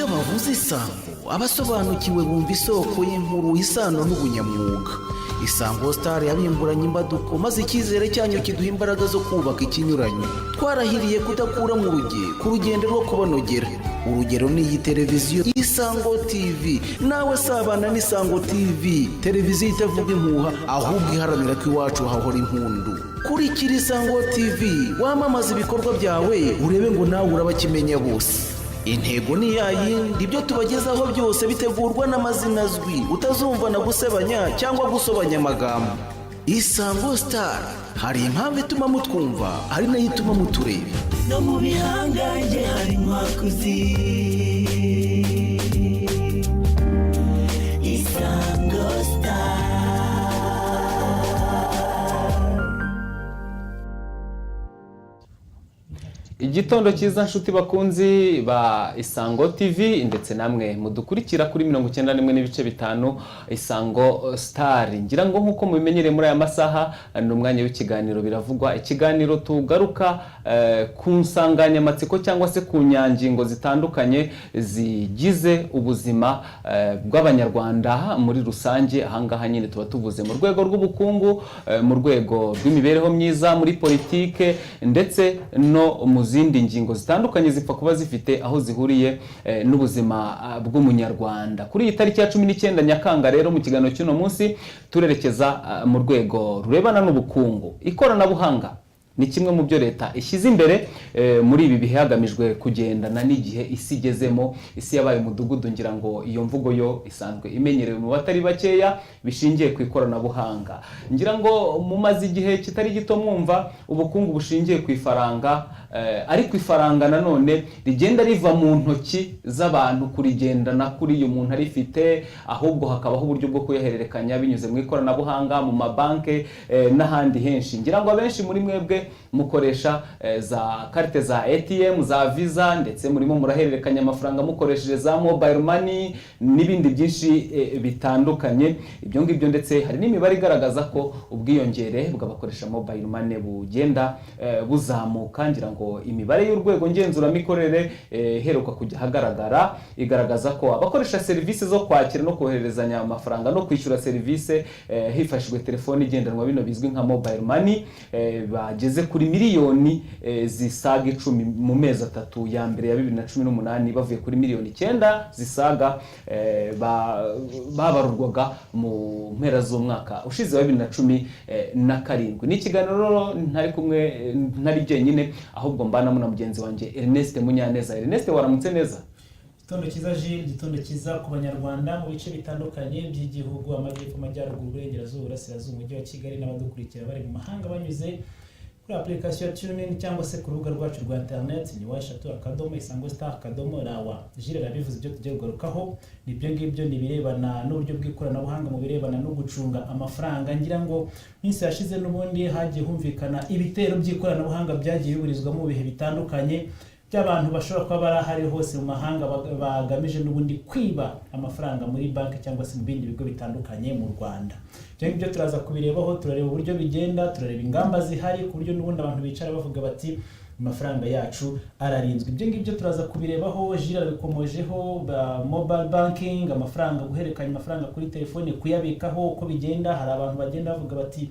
iyo bavuze Isango abasobanukiwe bumva isoko y'inkuru, isano n'ubunyamwuga. Isango Star yabimburanye imbaduko maze icyizere cyanyu kiduha imbaraga zo kubaka ikinyuranyo. Twarahiriye kudakura mu ku rugendo rwo kubanogera. Urugero ni iyi televiziyo Isango TV. Nawe sabana n'Isango TV, televiziyo itavuga impuha ahubwo iharanira ko iwacu hahora impundu. Kurikira Isango TV, wamamaza ibikorwa byawe, urebe ngo nawe urabakimenya bose. Intego ni yayindi, ibyo tubagezaho byose bitegurwa n'amazina azwi, utazumva na gusebanya cyangwa gusobanya amagambo. Isango Star, hari impamvu ituma mutwumva, hari nayo ituma mutureba. No mu bihangange hari inkwakuzi. Isango Star. Igitondo cyiza nshuti bakunzi ba Isango TV ndetse namwe mudukurikira kuri 91.5 Isango Star. Ngira ngo nkuko mubimenyere muri aya masaha ni umwanya w'ikiganiro biravugwa, ikiganiro tugaruka ku nsanganyamatsiko cyangwa se ku nyangingo zitandukanye zigize ubuzima bw'abanyarwanda muri rusange. Ahangaha nyine tuba tuvuze mu rwego rw'ubukungu, mu rwego rw'imibereho myiza, muri politike ndetse no mu zindi ngingo zitandukanye zipfa kuba zifite aho zihuriye n'ubuzima bw'umunyarwanda. Kuri iyi tariki ya 19 Nyakanga rero mu kiganiro cy'uno munsi turerekeza mu rwego rurebana n'ubukungu. Ikoranabuhanga ni kimwe mu byo leta ishyize imbere muri ibi bihe hagamijwe kugendana n'igihe isi igezemo. Isi yabaye umudugudu, ngira ngo iyo mvugo yo isanzwe imenyerewe mu batari bakeya, bishingiye ku ikoranabuhanga. Ngira ngo mumaze igihe kitari gito mwumva ubukungu bushingiye ku ifaranga, ariko ifaranga nanone rigenda riva mu ntoki z'abantu kurigendana kuri uyu muntu arifite, ahubwo hakabaho uburyo bwo kuyahererekanya binyuze mu ikoranabuhanga, mu mabanke n'ahandi henshi. Ngira ngo abenshi muri mwebwe mukoresha za carte za ATM, za Visa, ndetse murimo murahererekanya amafaranga mukoresheje za mobile money n'ibindi byinshi bitandukanye. Ibyo ngibyo ndetse hari n'imibare igaragaza ko ubwiyongere bw'abakoresha mobile money bugenda buzamuka. Ngira ngo imibare y'urwego ngenzuramikorere heruka kujya hagaragara igaragaza ko abakoresha serivisi zo kwakira no kohererezanya amafaranga no kwishyura serivisi hifashishijwe telefone igendanwa, bino bizwi nka mobile money, bageze kuri miliyoni zisaga 10 mu mezi atatu ya mbere ya 2018, bavuye kuri miliyoni 9 zisaga babarurwaga mu mpera z'umwaka ushize wa 2017. Ni ikiganiro ntari kumwe ntari byenyine, ahubwo mbana na mugenzi wanjye Ernest Munyaneza. Ernest, waramutse neza? Gitondo cyiza Gilles, gitondo cyiza ku banyarwanda mu bice bitandukanye by'igihugu, amajyepfo, amajyaruguru, uburengerazuba, uburasirazuba, umujyi wa Kigali n'abadukurikira bari mu mahanga banyuze kuri application TuneIn cyangwa se ku rubuga rwacu rwa internet ni @isangostar.rawa. Gilles arabivuze ibyo tugiye kugarukaho, nibyo ngibyo ni birebana n'uburyo bw'ikoranabuhanga mu birebana no gucunga amafaranga. Ngira ngo minsi yashize n'ubundi hagiye humvikana ibitero by'ikoranabuhanga byagiye biburizwa mu bihe bitandukanye by'abantu bashobora kuba barahari hose mu mahanga bagamije n'ubundi kwiba amafaranga muri banki cyangwa se mu bindi bigo bitandukanye mu Rwanda. Ibyo turaza kubirebaho, turareba uburyo bigenda, turareba ingamba zihari ku buryo n'ubundi abantu bicara bavuga bati amafaranga yacu ararinzwe. Ibyo ngibyo turaza kubirebaho. Gilles abikomojeho, mobile banking, amafaranga, guhererekanya amafaranga kuri telefone, kuyabikaho uko bigenda. Hari abantu bagenda bavuga bati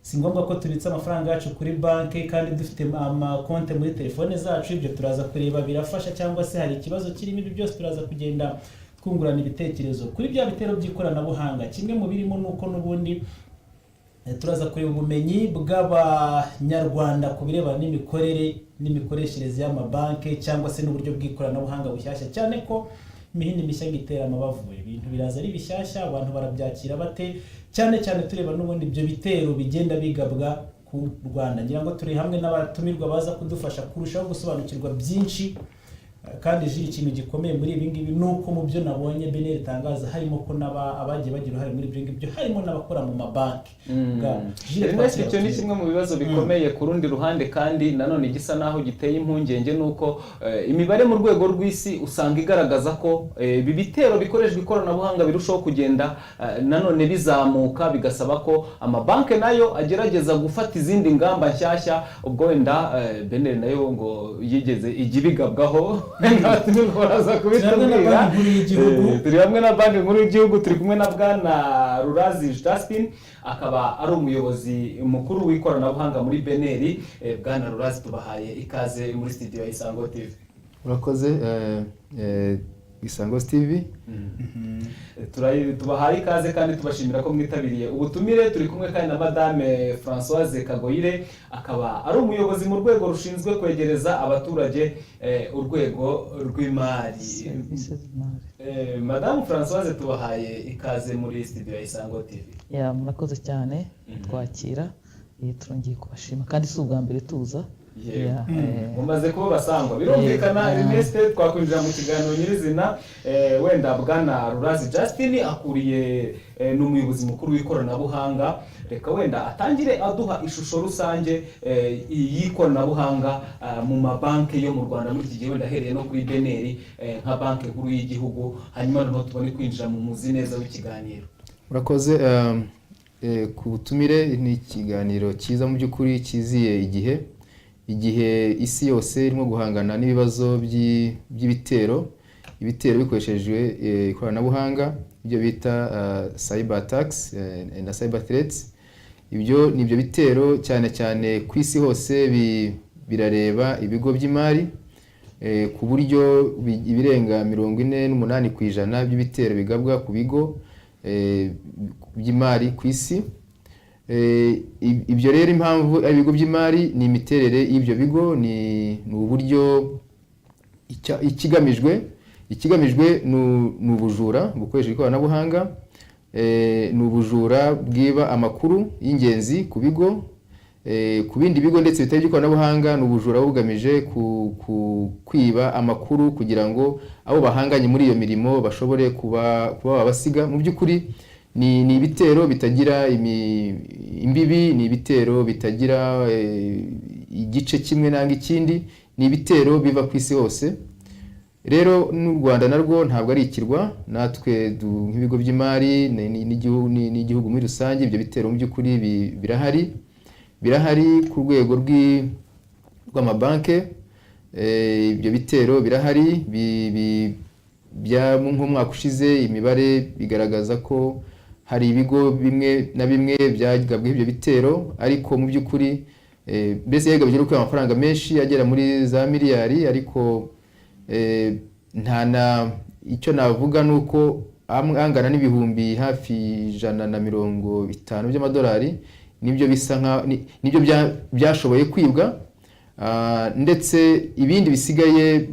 si ngombwa ko tubitsa amafaranga yacu kuri banki kandi dufite amakonte muri telefone zacu. Ibyo turaza kureba birafasha cyangwa se hari ikibazo kirimo. Ibyo byose turaza kugenda twungurana ibitekerezo kuri bya bitero by'ikoranabuhanga. Kimwe mu birimo nuko n'ubundi turaza kureba ubumenyi bw'abanyarwanda ku birebana n'imikorere n'imikoreshereze y'amabanki cyangwa se n'uburyo bw'ikoranabuhanga bushyashya, cyane ko imihini mishya gitera amabavu. Ibintu biraza ari bishyashya, abantu barabyakira bate, cyane cyane tureba n'ubundi ibyo bitero bigenda bigabwa ku Rwanda. Ngira ngo turi hamwe n'abatumirwa baza kudufasha kurushaho gusobanukirwa byinshi. Kandi Gilles, ikintu gikomeye muri ibi ngibi nuko mu byo nabonye Beneri tangaza harimo ko abagiye bagira uruhare muri ibyo ngibyo, harimo n'abakora mu mabanki. Ernest, icyo ni kimwe mu bibazo bikomeye ku rundi ruhande, kandi nanone gisa naho giteye impungenge nuko imibare mu rwego rw'isi usanga igaragaza ko ibi bitero bikoreshwa ikoranabuhanga birushaho kugenda nanone bizamuka, bigasaba ko amabanki nayo agerageza gufata izindi ngamba nshyashya. Ubwo wenda Beneri nayo ngo yigeze igibigabwaho n'abatumirwa baraza kubitubwira. Turi hamwe na banki nkuru y'igihugu, turi kumwe na bwana Rurazi Justin, akaba ari umuyobozi mukuru w'ikoranabuhanga muri BNR. Bwana Rurazi, tubahaye ikaze muri studio ya Isango TV. Urakoze. Isango TV. Tubahaye ikaze kandi tubashimira ko mwitabiriye ubutumire. Turi kumwe kandi na Madame Françoise Kagoyire, akaba ari umuyobozi mu rwego rushinzwe kwegereza abaturage urwego rw'imari. Madame Françoise, tubahaye ikaze muri studio ya Isango TV. Murakoze cyane twakira, turongeye kubashima kandi si ubwa mbere tuza. Mumaze kuba basangwa birumvikana. Ernest, twakwinjira mu kiganiro nyirizina. Wenda bwana Rurazi Justin akuriye n'umuyobozi mukuru w'ikoranabuhanga, reka wenda atangire aduha ishusho rusange y'ikoranabuhanga mu mabanki yo mu Rwanda muri iki gihe, wenda ahereye no kuri BNR nka banki nkuru y'igihugu, hanyuma noneho tubone kwinjira mu muzi neza w'ikiganiro. Urakoze. Ku butumire, ni ikiganiro cyiza mu by'ukuri kiziye igihe isi yose irimo guhangana n'ibibazo by'ibitero bikoreshejwe ikoranabuhanga, ibyo bita cyber attacks na cyber threats. Ibyo ni ibyo bitero cyane cyane ku isi hose birareba ibigo by'imari, ku buryo ibirenga 48% by'ibitero bigabwa ku bigo by'imari ku isi. Ibyo rero impamvu ari ibigo by'imari ni imiterere y'ibyo bigo, ni uburyo ikigamijwe ni ubujura bukoresha ikoranabuhanga, ni ubujura bwiba amakuru y'ingenzi ku bigo, ku bindi bigo ndetse bitari iby'ikoranabuhanga. Ni ubujura bugamije kwiba amakuru kugira ngo abo bahanganye muri iyo mirimo bashobore kuba babasiga. Mu by'ukuri ni ibitero bitagira imbibi, ni ibitero bitagira igice kimwe nanga ikindi, ni ibitero biva ku isi hose. Rero n'u Rwanda narwo ntabwo ari ikirwa, natwe nk'ibigo by'imari n'igihugu muri rusange, ibyo bitero mu by'ukuri birahari ku rwego rw'amabanki. Ibyo bitero birahari. Nk'umwaka ushize imibare bigaragaza ko hari ibigo bimwe na bimwe byagabweho ibyo bitero, ariko mu by'ukuri mbese yagabye no kwiba amafaranga menshi agera muri za miliyari. Ariko icyo navuga ni uko angana n'ibihumbi hafi 150 by'amadolari nibyo byashoboye kwibwa. Ndetse ibindi bisigaye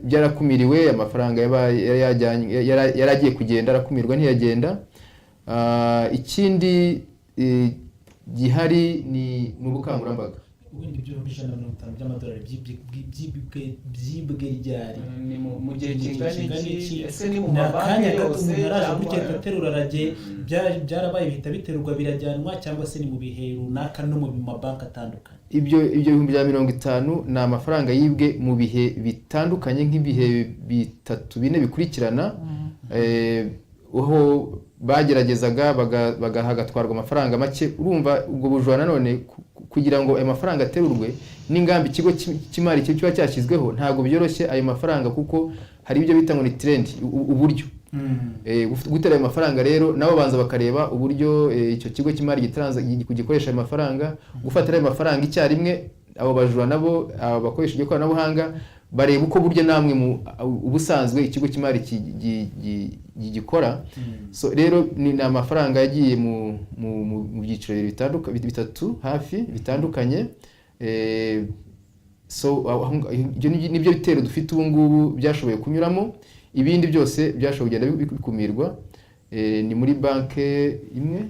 byarakumiriwe, amafaranga yaragiye kugenda arakumirwa ntiyagenda. Ikindi gihari ni ubukangurambaga. Ubundi ibihumbi 150 by'amadolari byibwe ryari? Ni mu gihe kingana iki? Ese ni mu mabanki yose araje gukeka terurarage byarabaye bihita biterurwa birajyanwa, cyangwa se ni mu bihe runaka no mu mabanki atandukanye? Ibyo bihumbi 50 ni amafaranga yibwe mu bihe bitandukanye, nk'ibihe 3-4 bikurikirana. Aho bageragezaga bagahagatwarwa amafaranga make. Urumva ubwo bujura nanone kugira ngo ayo mafaranga aterurwe n'ingamba ikigo cy'imari kiba cyashyizweho ntabwo byoroshye ayo mafaranga, kuko hari ibyo bita ngo ni trend, uburyo gutera ayo mafaranga. Rero nabo banza bakareba uburyo icyo kigo cy'imari gikoresha ayo mafaranga, gufatira ayo mafaranga icyarimwe. Abo bajura nabo bakoresha iryo koranabuhanga bareba uko buryo namwe ubusanzwe ikigo cy'imari gikora. So rero ni amafaranga yagiye mu byiciro bitatu hafi bitandukanye. So nibyo bitero dufite ubu ngubu byashoboye kunyuramo. Ibindi byose byashoboye kugenda bikumirwa. Ni muri banki imwe,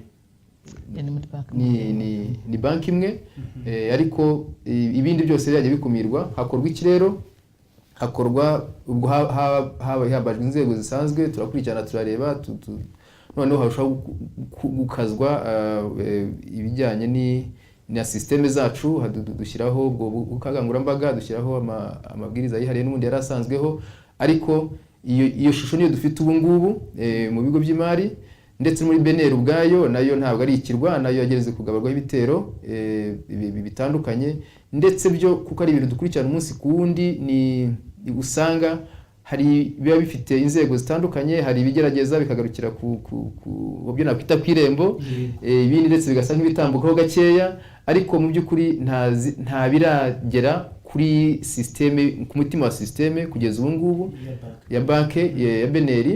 ni banki imwe. Ariko ibindi byose byagiye bikumirwa. Hakorwa iki rero? Hakorwa ubwo habajwe inzego zisanzwe, turakurikirana turareba, noneho harushaho gukazwa ibijyanye na systeme zacu. Dushyiraho ubwo bukangurambaga, dushyiraho amabwiriza yihariye n'ubundi yari asanzweho. Ariko iyo shusho niyo dufite ubu ngubu mu bigo by'imari, ndetse muri BNR ubwayo nayo ntabwo ari ikirwa, nayo yagereze kugabarwaho ibitero bitandukanye. Ndetse byo kuko ari ibintu dukurikirana umunsi ku wundi, usanga hari biba bifite inzego zitandukanye, hari ibigerageza bikagarukira ku byo nakwita ku irembo, ibindi ndetse bigasa nk'ibitambukaho gakeya, ariko mu by'ukuri nta biragera kuri systeme, ku mutima wa systeme kugeza ubu ngubu ya banke ya BNR,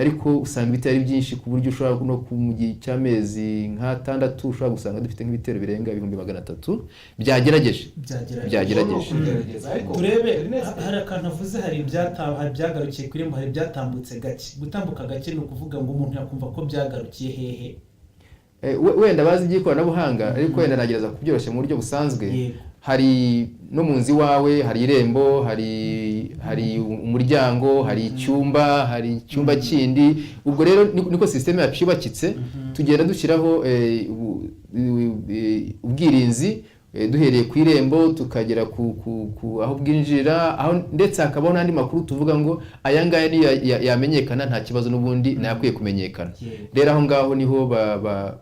ariko usanga ibitero ari byinshi ku buryo ushobora no mu gihe cy'amezi nk'atandatu ushobora gusanga dufite nk'ibitero birenga 300 byagerageje. Turebe hari akantu avuze, hari byagarukiye kuri irembo, hari byatambutse gake. Gutambuka gake ni ukuvuga ngo umuntu yakumva ko byagarukiye hehe? Wenda bazi iby'ikoranabuhanga, ariko wenda nagereza kubyoroshya mu buryo busanzwe. Hari no mu nzi wawe, hari irembo, hari umuryango, hari icyumba kindi. Ubwo rero niko systeme yacu yubakitse, tugenda dushyiraho ubwirinzi duhereye ku irembo tukagera ku aho bwinjira, aho ndetse hakabaho n'andi makuru tuvuga ngo aya ngaya niyo yamenyekana nta kibazo n'ubundi nayakwiye kumenyekana. Rero aho ngaho niho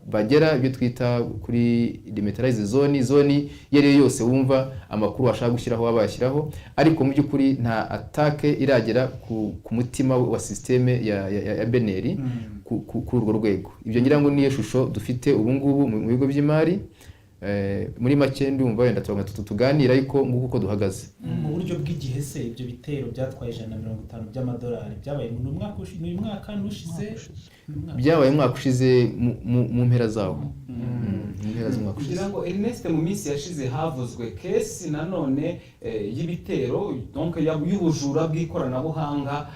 bagera ibyo twita kuri demilitarized zone yari yose wumva amakuru washaka gushyiraho wabashyiraho, ariko mu by'ukuri nta attaque iragera ku mutima wa systeme ya BNR kuri urwo rwego. Ibyo ngira ngo niyo shusho dufite ubu ngubu mu bigo by'imari. Muri make ndumva wenda tuganira ariko nguko uko duhagaze. Mu buryo bw'igihe se ibyo bitero byatwaye $150 by'amadolari byabaye mu mwaka nushize? Byabaye umwaka ushize mu mpera zawo. Kugira ngo Ernest mu minsi yashize havuzwe kesi nanone y'ibitero, donc y'ubujura bw'ikoranabuhanga,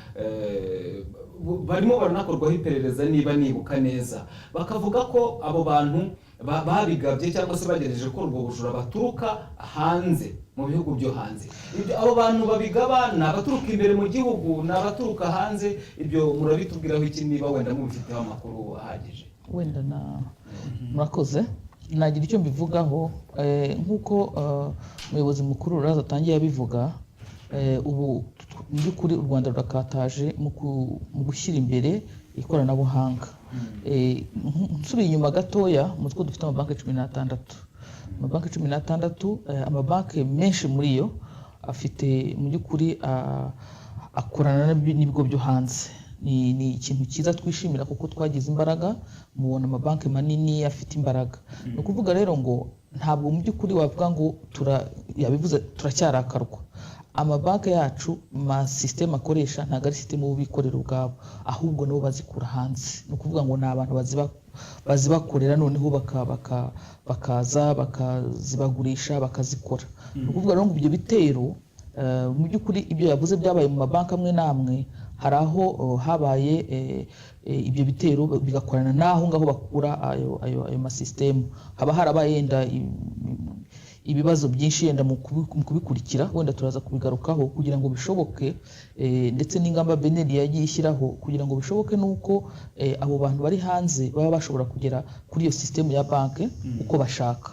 barimo baranakorwaho iperereza niba nibuka neza, bakavuga ko abo bantu babigabye cyangwa se bagerageje gukora ubwo bujura baturuka hanze, mu bihugu byo hanze. Ibyo abo bantu babigaba ni abaturuka imbere mu gihugu, ni abaturuka hanze. Ibyo murabitubwiraho iki niba wenda mubifiteho amakuru ahagije? Wenda murakoze, nagira icyo mbivugaho. Nk'uko umuyobozi mukuru Ruraza atangiye abivuga, ubu mu by'ukuri u Rwanda rurakataje mu gushyira imbere ikoranabuhanga. Nsubiye inyuma gatoya, mu two dufite amabanki 16. Amabanki 16, amabanki menshi muri yo afite mu by'ukuri akorana n'ibigo byo hanze. Ni ikintu cyiza twishimira kuko twagize imbaraga, mubona amabanki manini afite imbaraga. Ni ukuvuga rero ngo ntabwo mu by'ukuri wavuga ngo yabivuze turacyarakarwa. Amabanki yacu systeme akoresha ntabwo ari systeme ubikorera ubwabo, ahubwo nabo bazikura hanze. Ni ukuvuga ngo ni abantu bazibakorera noneho bakaza bakazibagurisha bakazikora. Ni ukuvuga rero ngo ibyo bitero mu by'ukuri ibyo yavuze byabaye mu mabanki amwe n'amwe, hari aho habaye ibyo bitero bigakorana n'aho ngaho bakura ayo masystem. Haba harabaye yenda ibibazo byinshi yenda mu kubikurikira, wenda turaza kubigarukaho kugira ngo bishoboke, ndetse n'ingamba BNR yagiye ishyiraho kugira ngo bishoboke nuko abo bantu bari hanze baba bashobora kugera kuri iyo system ya banki uko bashaka.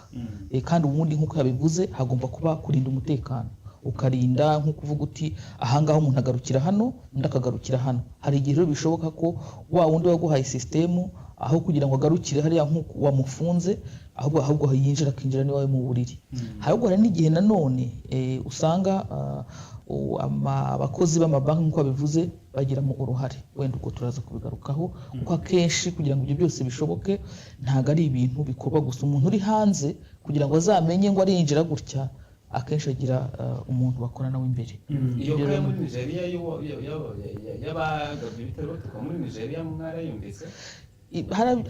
Kandi ubundi nk'uko yabivuze hagomba kuba kurinda umutekano, ukarinda nko kuvuga uti ahangaho umuntu agarukira hano undi akagarukira hano. Hari igihe rero bishoboka ko wa wundi waguhaye system aho kugira ngo agarukire hariya nk'uko wamufunze, ahubwo yinjira akinjira niwawe mu buriri. Ahubwo hari n'igihe nanone usanga abakozi b'amabanki nk'uko babivuze bagiramo uruhare, wenda uko turaza kubigarukaho, kuko akenshi kugira ngo ibyo byose bishoboke ntabwo ari ibintu bikorwa gusa. Umuntu uri hanze kugira ngo azamenye ngo arinjira gutya, akenshi agira umuntu bakorana w'imbere. Iyo kaya muri Nigeria y'abagabye ibitero tuka muri Nigeria mwarayumvise?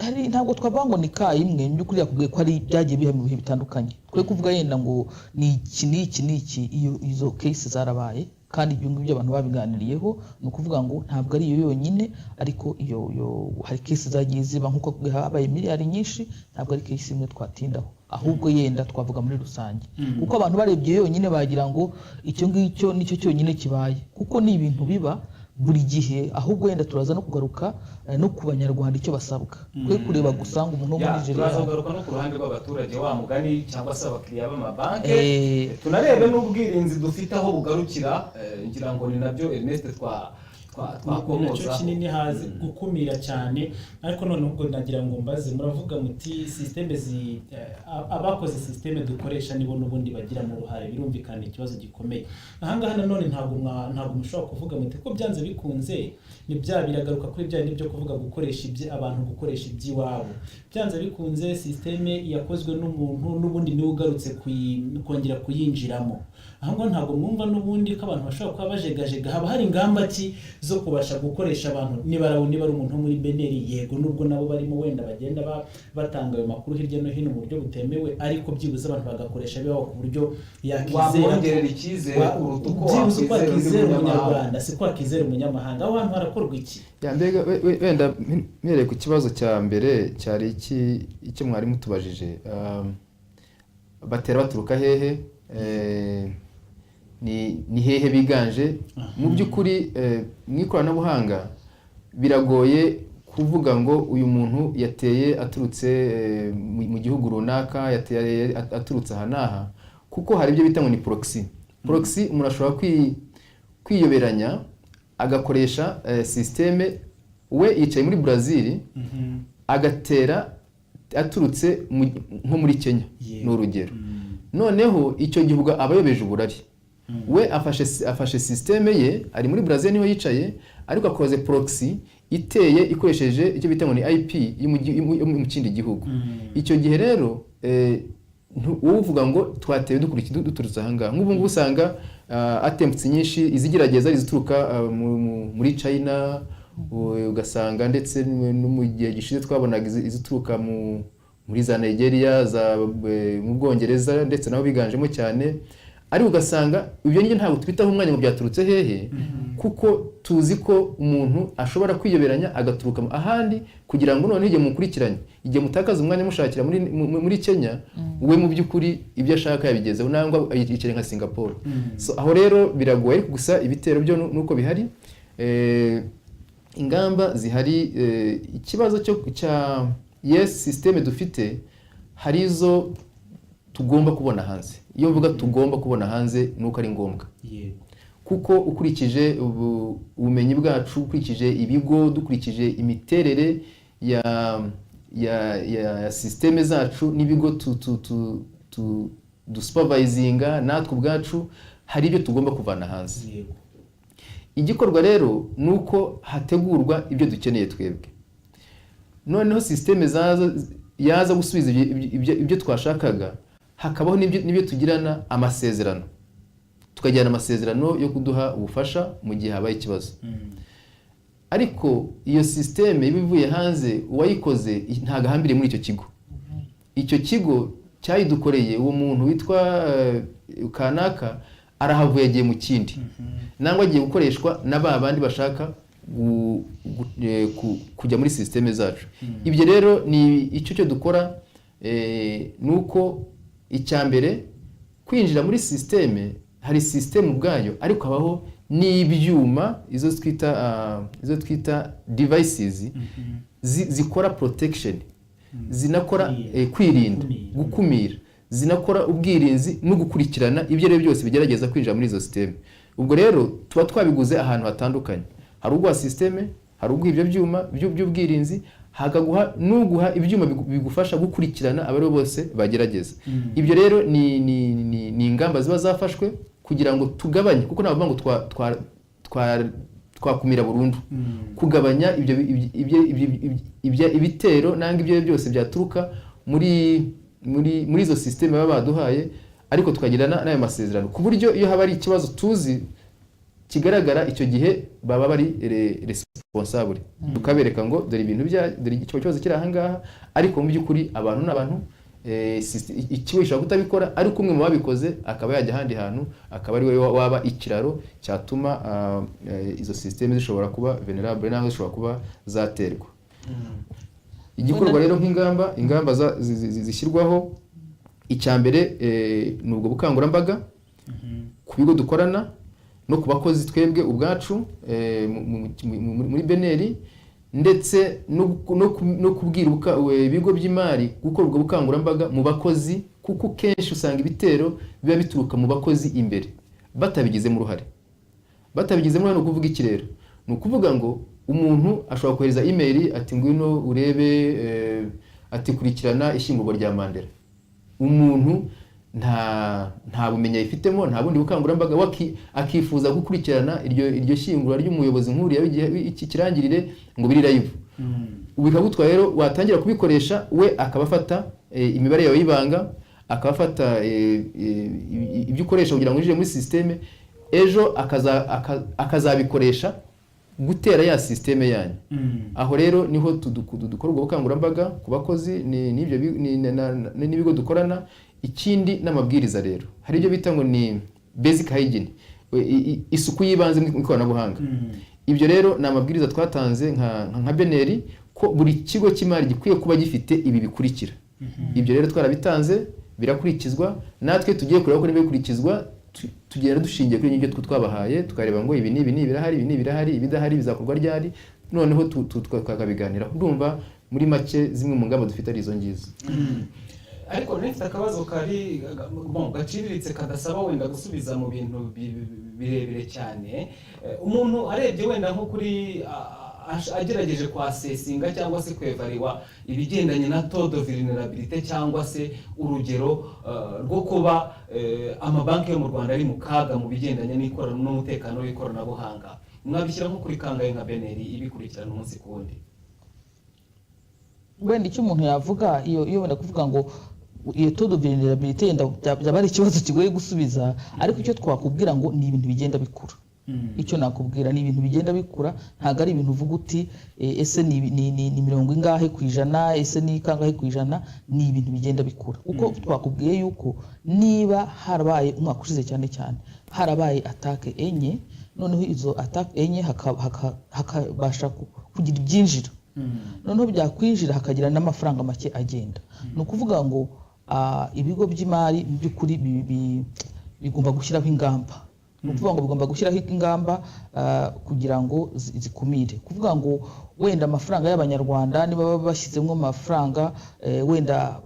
Hari ntabwo twavuga ngo ni ka imwe, mu by'ukuri yakubwiye ko ari byagiye biha mu bihe bitandukanye. Twe kuvuga yenda ngo ni iki izo case zarabaye, kandi ibyo ngibyo abantu babiganiriyeho. Ni ukuvuga ngo ntabwo ari iyo yonyine, ariko iyo hari case zagiye ziba nk'uko habaye miliyari nyinshi, ntabwo ari case imwe twatindaho, ahubwo yenda twavuga muri rusange. Kuko abantu barebye yonyine bagira ngo icyo ngicyo nicyo cyonyine kibaye, kuko ni ibintu biba buri gihe. Ahubwo yenda turaza no kugaruka no ku banyarwanda icyo basabwa, kwe kureba gusa ngo umuntu wo muri Nigeria. Turaza kugaruka no ku ruhande rw'abaturage wa mugani cyangwa se abakiriya b'amabanki, tunarebe n'ubwirinzi dufite aho bugarukira. Ngira ngo ni nabyo Ernest twakomozaho kinini hazi gukumira cyane. Ariko noneho ubwo nagira ngo mbaze, muravuga muti systeme abakoze systeme dukoresha nibo n'ubundi bagira mu ruhare, birumvikana ikibazo gikomeye. Ahangaha nanone ntabwo mushobora kuvuga muti ko byanze bikunze ni bya biragaruka kuri bya nibyo kuvuga gukoresha abantu gukoresha iby'iwabo. Byanze bikunze systeme yakozwe n'umuntu n'ubundi niwe ugarutse kongera kuyinjiramo. Ahangaha ntabwo mwumva n'ubundi ko abantu bashobora kuba bajegajega, haba hari ingamba ki zo kubasha gukoresha abantu niba ari umuntu muri beneri, yego nubwo nabo barimo wenda bagenda batanga ayo makuru hirya no hino mu buryo butemewe, ariko byibuze abantu bagakoresha bibaho ku buryo wamwongerera icyizere kuruta uko wakwizera umunyarwanda si kwakizera umunyamahanga. Aho hantu harakorwa iki? mbega wenda mpereye ku kibazo cya mbere cyari icyo mwari mutubajije, batera baturuka hehe, ni hehe biganje. Mu by'ukuri mu ikoranabuhanga biragoye kuvuga ngo uyu muntu yateye aturutse mu gihugu runaka, yateye aturutse aha n'aha, kuko hari ibyo bita ngo ni proxy. Proxy umuntu ashobora kwiyoberanya agakoresha systeme, we yicaye muri Brazil agatera aturutse nko muri Kenya n'urugero. Noneho icyo gihugu aba yobeje uburari. We afashe systeme ye, ari muri Brazil niho yicaye, ariko akoze proxy iteye ikoresheje icyo bita ngo ni IP mu kindi gihugu. Icyo gihe rero uvuga ngo twatewe duturutse aha ngaha. Nk'ubu ngubu usanga attempts nyinshi izigerageza zituruka muri China, ugasanga ndetse no mu gihe gishize twabonaga izituruka muri za Nigeria, mu Bwongereza ndetse nabo biganjemo cyane. Ariko ugasanga ibyo nibyo ntabwo twitaho umwanya ngo byaturutse hehe, kuko tuzi ko umuntu ashobora kwiyoberanya agaturuka ahandi kugira ngo none igihe mukurikiranye, igihe mutakaza umwanya mushakira muri Kenya, we mu by'ukuri ibyo ashaka yabigezeho, nangwa yicare nka Singapore. So aho rero biragoye, gusa ibitero byo nuko bihari. Ingamba zihari, ikibazo cya systeme dufite hari izo tugomba kubona hanze. Iyo mvuga tugomba kubona hanze nuko ari ngombwa, kuko ukurikije ubumenyi bwacu, ukurikije ibigo, dukurikije imiterere ya systeme zacu n'ibigo supervisinga natwe ubwacu, hari ibyo tugomba kuvana hanze. Igikorwa rero nuko hategurwa ibyo dukeneye twebwe, noneho systeme yaza gusubiza ibyo twashakaga, hakabaho n'ibyo tugirana amasezerano, tukajyana amasezerano yo kuduha ubufasha mu gihe habaye ikibazo. Ariko iyo systeme ibivuye hanze, uwayikoze ntago ahambiriye muri icyo kigo. Icyo kigo cyayidukoreye, uwo muntu witwa kanaka arahavuye agiye mu kindi, nangwa agiye gukoreshwa n'abandi bashaka kujya muri systeme zacu. Ibyo rero ni icyo dukora, nuko icyambere kwinjira muri systeme, hari systeme ubwayo, ariko habaho n'ibyuma izo twita devices zikora protection, zinakora kwirinda, gukumira, zinakora ubwirinzi no gukurikirana ibyo rero byose bigerageza kwinjira muri izo systeme. Ubwo rero tuba twabiguze ahantu hatandukanye, hari uguha systeme, hari uguha ibyo byuma by'ubwirinzi, hakaguha nuguha ibyuma bigufasha gukurikirana abari bose bagerageza. Ibyo rero ni ingamba ziba zafashwe kugira ngo tugabanye, kuko nabo ngo twakumira burundu, kugabanya ibitero nanga ibyo byose byaturuka muri izo systeme baba baduhaye, ariko tukagirana n'ayo masezerano ku buryo iyo haba ari ikibazo tuzi kigaragara, icyo gihe baba bari responsable, tukabereka ngo dore ibintu dore icyo kibazo kiri aha ngaha, ariko mu by'ukuri abantu n'abantu, ikigo gishobora kutabikora, ariko umwe mu babikoze akaba yajya ahandi hantu, akaba ari we waba ikiraro cyatuma izo systeme zishobora kuba vulnerable naho zishobora kuba zaterwa. Igikorwa rero ingamba zishyirwaho, icyambere ni ubwo bukangurambaga ku bigo dukorana no ku bakozi twebwe ubwacu muri beneri, ndetse no kubwira ibigo by'imari gukora ubwo bukangurambaga mu bakozi, kuko kenshi usanga ibitero biba bituruka mu bakozi imbere batabigizemo uruhare. Batabigizemo uruhare ni ukuvuga iki rero? ni ukuvuga ngo umuntu ashobora kohereza email ati ngwino urebe ati kurikirana ishyingurwa rya Mandela. Umuntu nta bumenyi ayifitemo, nta bundi bukangurambaga, akifuza gukurikirana iryo shyingura ry'umuyobozi nkuru iki kirangirire ngo biri live. Ubikagutwa rero watangira kubikoresha, we akabafata imibare yawe y'ibanga, akabafata ibyo ukoresha kugira ngo ujye muri systeme, ejo akazabikoresha gutera ya systeme yanyu. Aho rero niho dukora ubwo bukangurambaga ku bakozi n'ibigo dukorana. Ikindi n'amabwiriza rero hari ibyo bita ngo ni basic hygiene, isuku yibanze mu ikoranabuhanga. Ibyo rero ni amabwiriza twatanze nka Beneri ko buri kigo cy'imari gikwiye kuba gifite ibi bikurikira. Ibyo rero twarabitanze, birakurikizwa, natwe tugiye kureba ko nibikurikizwa tugenda dushingiye kuri ibyo twabahaye, tukareba ngo ibi birahari, ibidahari bizakorwa ryari, noneho tukabiganiraho. Ndumva muri make zimwe mu ngamba dufite ari izo ngizo. Ariko nifite akabazo kari gaciriritse kadasaba wenda gusubiza mu bintu birebire cyane. Umuntu arebye wenda nko kuri agerageje kwasesinga cyangwa se kwevariwa ibigendanye na taux de vulnerabilité cyangwa se urugero rwo kuba amabanki yo mu Rwanda ari mu kaga mu bigendanye n'umutekano w'ikoranabuhanga, mwabishyira nko kuri kangahe nka Beneri ibikurikirana umunsi ku wundi? Wenda icyo umuntu yavuga iyo wenda kuvuga ngo iyo taux de vulnerabilité yenda byaba ari ikibazo kigoye gusubiza, ariko icyo twakubwira ngo ni ibintu bigenda bikura. Icyo nakubwira ni ibintu bigenda bikura, ntago ari ibintu uvuga uti ese ni 70%, ese ni kangahe ku ijana, ni ibintu bigenda bikura. Uko twakubwiye yuko niba harabaye umwaka ushize cyane harabaye attaque enye, noneho izo attaque enye hakabasha kugira ibyinjira, noneho byakwinjira hakagira n'amafaranga make agenda. Ni ukuvuga ngo ibigo by'imari mu by'ukuri bigomba gushyiraho ingamba. Ni ukuvuga ngo bigomba gushyiraho ingamba kugira ngo zikumire. Kuvuga ngo wenda amafaranga y'Abanyarwanda niba bashyizemo amafaranga wenda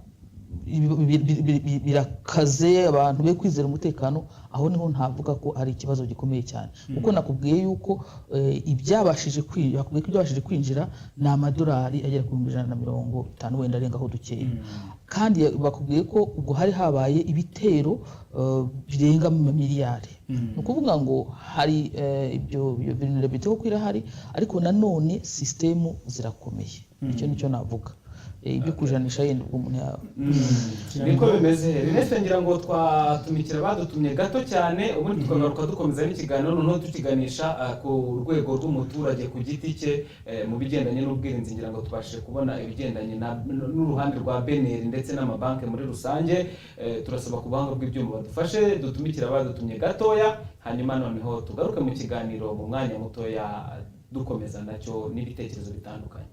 birakaze abantu be kwizera umutekano, aho niho ntavuga ko ari ikibazo gikomeye cyane. Kuko nakubwiye yuko ibyabashije kwinjira ni amadolari agera ku 150 wenda arengaho dukeya, kandi bakubwiye ko ubwo hari habaye ibitero birenga mu miliyari. Ni ukuvuga ngo hari ibyo vulnerability ko kwirahari, ariko nanone system zirakomeye. Nicyo navuga. Ibyo kujanisha yenda ubwo umuntu niko bimeze. Ernest, ngira ngo twatumikira badutumye gato cyane, ubundi tukagaruka dukomeza n'ikiganiro, noneho tukiganisha ku rwego rw'umuturage ku giti cye mu bigendanye n'ubwirinzi. Ngira ngo tubashe kubona ibigendanye n'uruhande rwa Beneri ndetse n'amabanki muri rusange. Turasaba ku buhanga bw'ibyuma badufashe dutumikira badutumye gatoya, hanyuma noneho tugaruke mu kiganiro mu mwanya mutoya dukomeza nacyo n'ibitekerezo bitandukanye.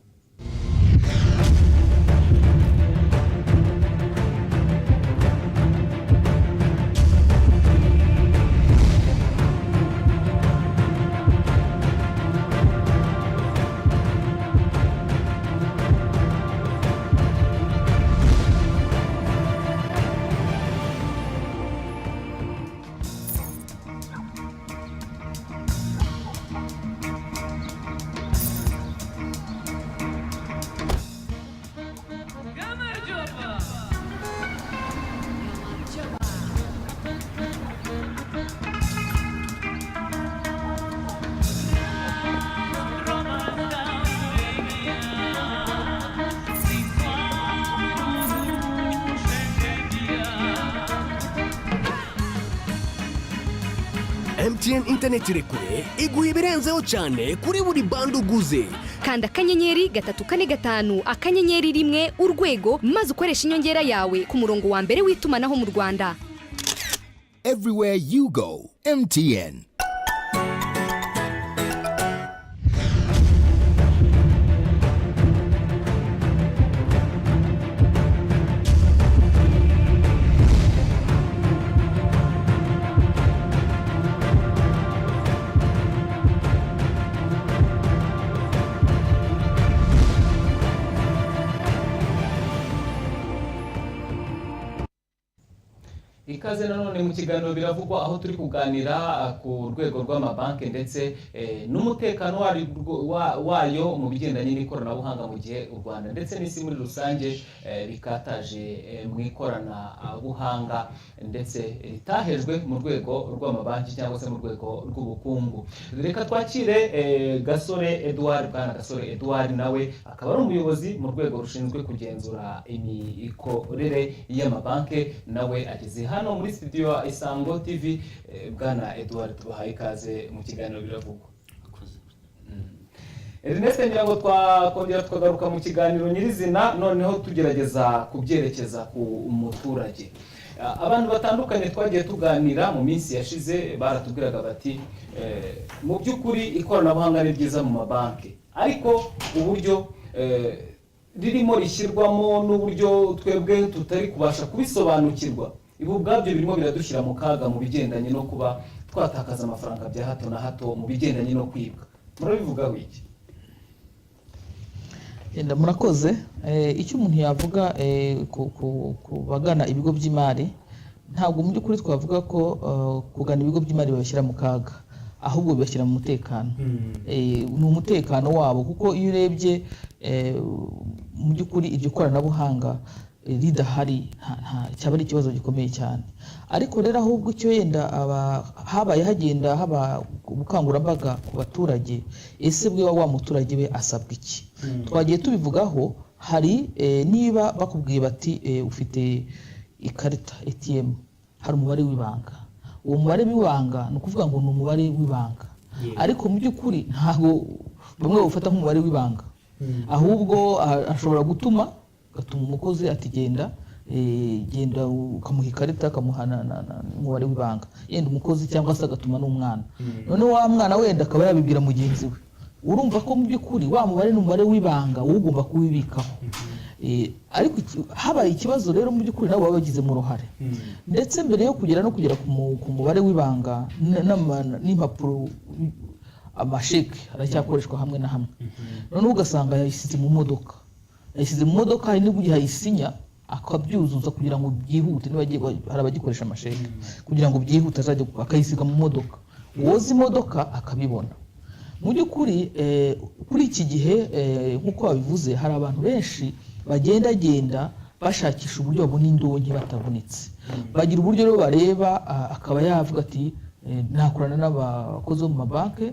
MTN internet irekure iguha ibirenzeho cyane kuri buri bando uguze. Kanda akanyenyeri 345 akanyenyeri 1 urwego maze ukoresha inyongera yawe ku murongo wa mbere w'itumanaho mu Rwanda. Everywhere you go, MTN. ikaze nanone mu kiganiro biravugwa, aho turi kuganira ku rwego rw'amabanki ndetse n'umutekano wayo mu bigendanye n'ikoranabuhanga mu gihe u Rwanda ndetse n'isi muri rusange bikataje mu ikoranabuhanga ndetse ritahejwe mu rwego rw'amabanki cyangwa se mu rwego rw'ubukungu. Reka twakire Gasore Edouard. Bwana Gasore Edouard nawe akaba ari umuyobozi mu rwego rushinzwe kugenzura imikorere y'amabanki, nawe ageze hano muri studio ya Isango TV. Bwana Edouard, tubahaye ikaze mu kiganiro biravugwa. Ernest, ngira ngo twakongera tukagaruka mu kiganiro nyirizina, noneho tugerageza kubyerekeza ku muturage. Abantu batandukanye twagiye tuganira mu minsi yashize baratubwiraga bati mu by'ukuri ikoranabuhanga ni ryiza mu mabanki, ariko uburyo ririmo rishyirwamo n'uburyo twebwe tutari kubasha kubisobanukirwa, ibi ubwabyo birimo biradushyira mu kaga mu bigendanye no kuba twatakaza amafaranga bya hato na hato mu bigendanye no kwibwa. Murabivugaho iki? Murakoze. Icyo umuntu yavuga ku bagana ibigo by'imari, ntabwo mu by'ukuri twavuga ko kugana ibigo by'imari babashyira mu kaga, ahubwo bibashyira mu mutekano. Ni umutekano wabo, kuko iyo urebye mu by'ukuri iryo koranabuhanga ridahari cyaba ari ikibazo gikomeye cyane. Ariko rero ahubwo icyo yenda habaye hagenda haba ubukangurambaga ku baturage, ese bwe wa muturage we asabwa iki? Twagiye tubivugaho. Hari niba bakubwiye bati ufite ikarita ATM, hari umubare w'ibanga. Uwo mubare w'ibanga ni ukuvuga ngo ni umubare w'ibanga, ariko mu by'ukuri ntabwo bamwe bawufata nk'umubare w'ibanga, ahubwo ashobora gutuma umukozi ati genda ukamuha ikarita, akamuha n'umubare w'ibanga, yenda umukozi cyangwa se agatuma n'umwana. None wa mwana wenda akaba yabibwira mugenzi we. Urumva ko mu by'ukuri wa mubare n'umubare w'ibanga wowe ugomba kuwibikaho. Ariko habaye ikibazo rero mu by'ukuri nabo baba bagizemo uruhare, ndetse mbere yo kugera ku mubare w'ibanga n'impapuro, amasheke aracyakoreshwa hamwe na hamwe. Noneho ugasanga yayisize mu modoka, hari n'igihe ayisinya akabyuzuza kugira ngo byihute. Hari abagikoresha amasheke kugira ngo byihute, azajya akayisiga mu modoka, uwoza imodoka akabibona. Mu by'ukuri kuri iki gihe nk'uko babivuze, hari abantu benshi bagendagenda bashakisha uburyo babona indonke batavunitse. Bagira uburyo rero bareba, akaba yavuga ati nakorana n'abakozi bo mu mabanki.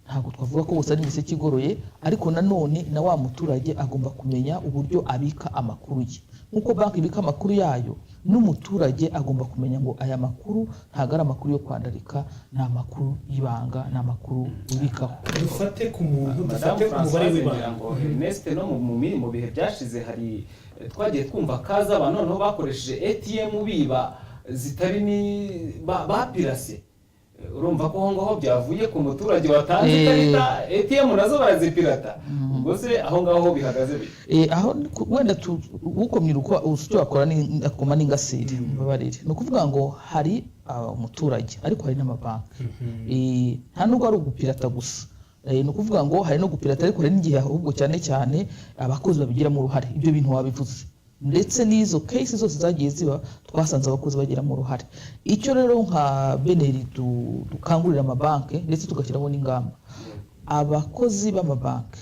Ntabwo twavuga ko bose ari imiseke igoroye, ariko nanone na wa muturage agomba kumenya uburyo abika amakuru ye. Nk'uko banki ibika amakuru yayo, n'umuturage agomba kumenya ngo aya makuru ntabwo ari amakuru yo kwandarika, ni amakuru y'ibanga, ni amakuru ubikaho. Dufate ku muntu, dufate ku mubare w'ibanga. Ernest, no mu bihe byashize hari twagiye twumva kaza abantu noneho bakoresheje ATM biba zitari ni bapirase. Urumva ko aho ngaho byavuye ku muturage watanze ikarita, ATM nazo barazipirata. Ubwo se aho ngaho bihagaze bite? Aho wenda ukomye icyo akora ni akoma n'ingasire babarire. Ni ukuvuga ngo hari umuturage ariko hari n'amabanki. Nta nubwo ari ugupirata gusa, ni ukuvuga ngo hari no gupirata, ariko hari n'igihe ahubwo cyane cyane abakozi babigiramo uruhare. Ibyo bintu wabivuze, ndetse n'izo case zose zagiye ziba twasanze abakozi bagiramo uruhare. Icyo rero nka beneri dukangurira amabanki ndetse tugashyiraho n'ingamba, abakozi b'amabanki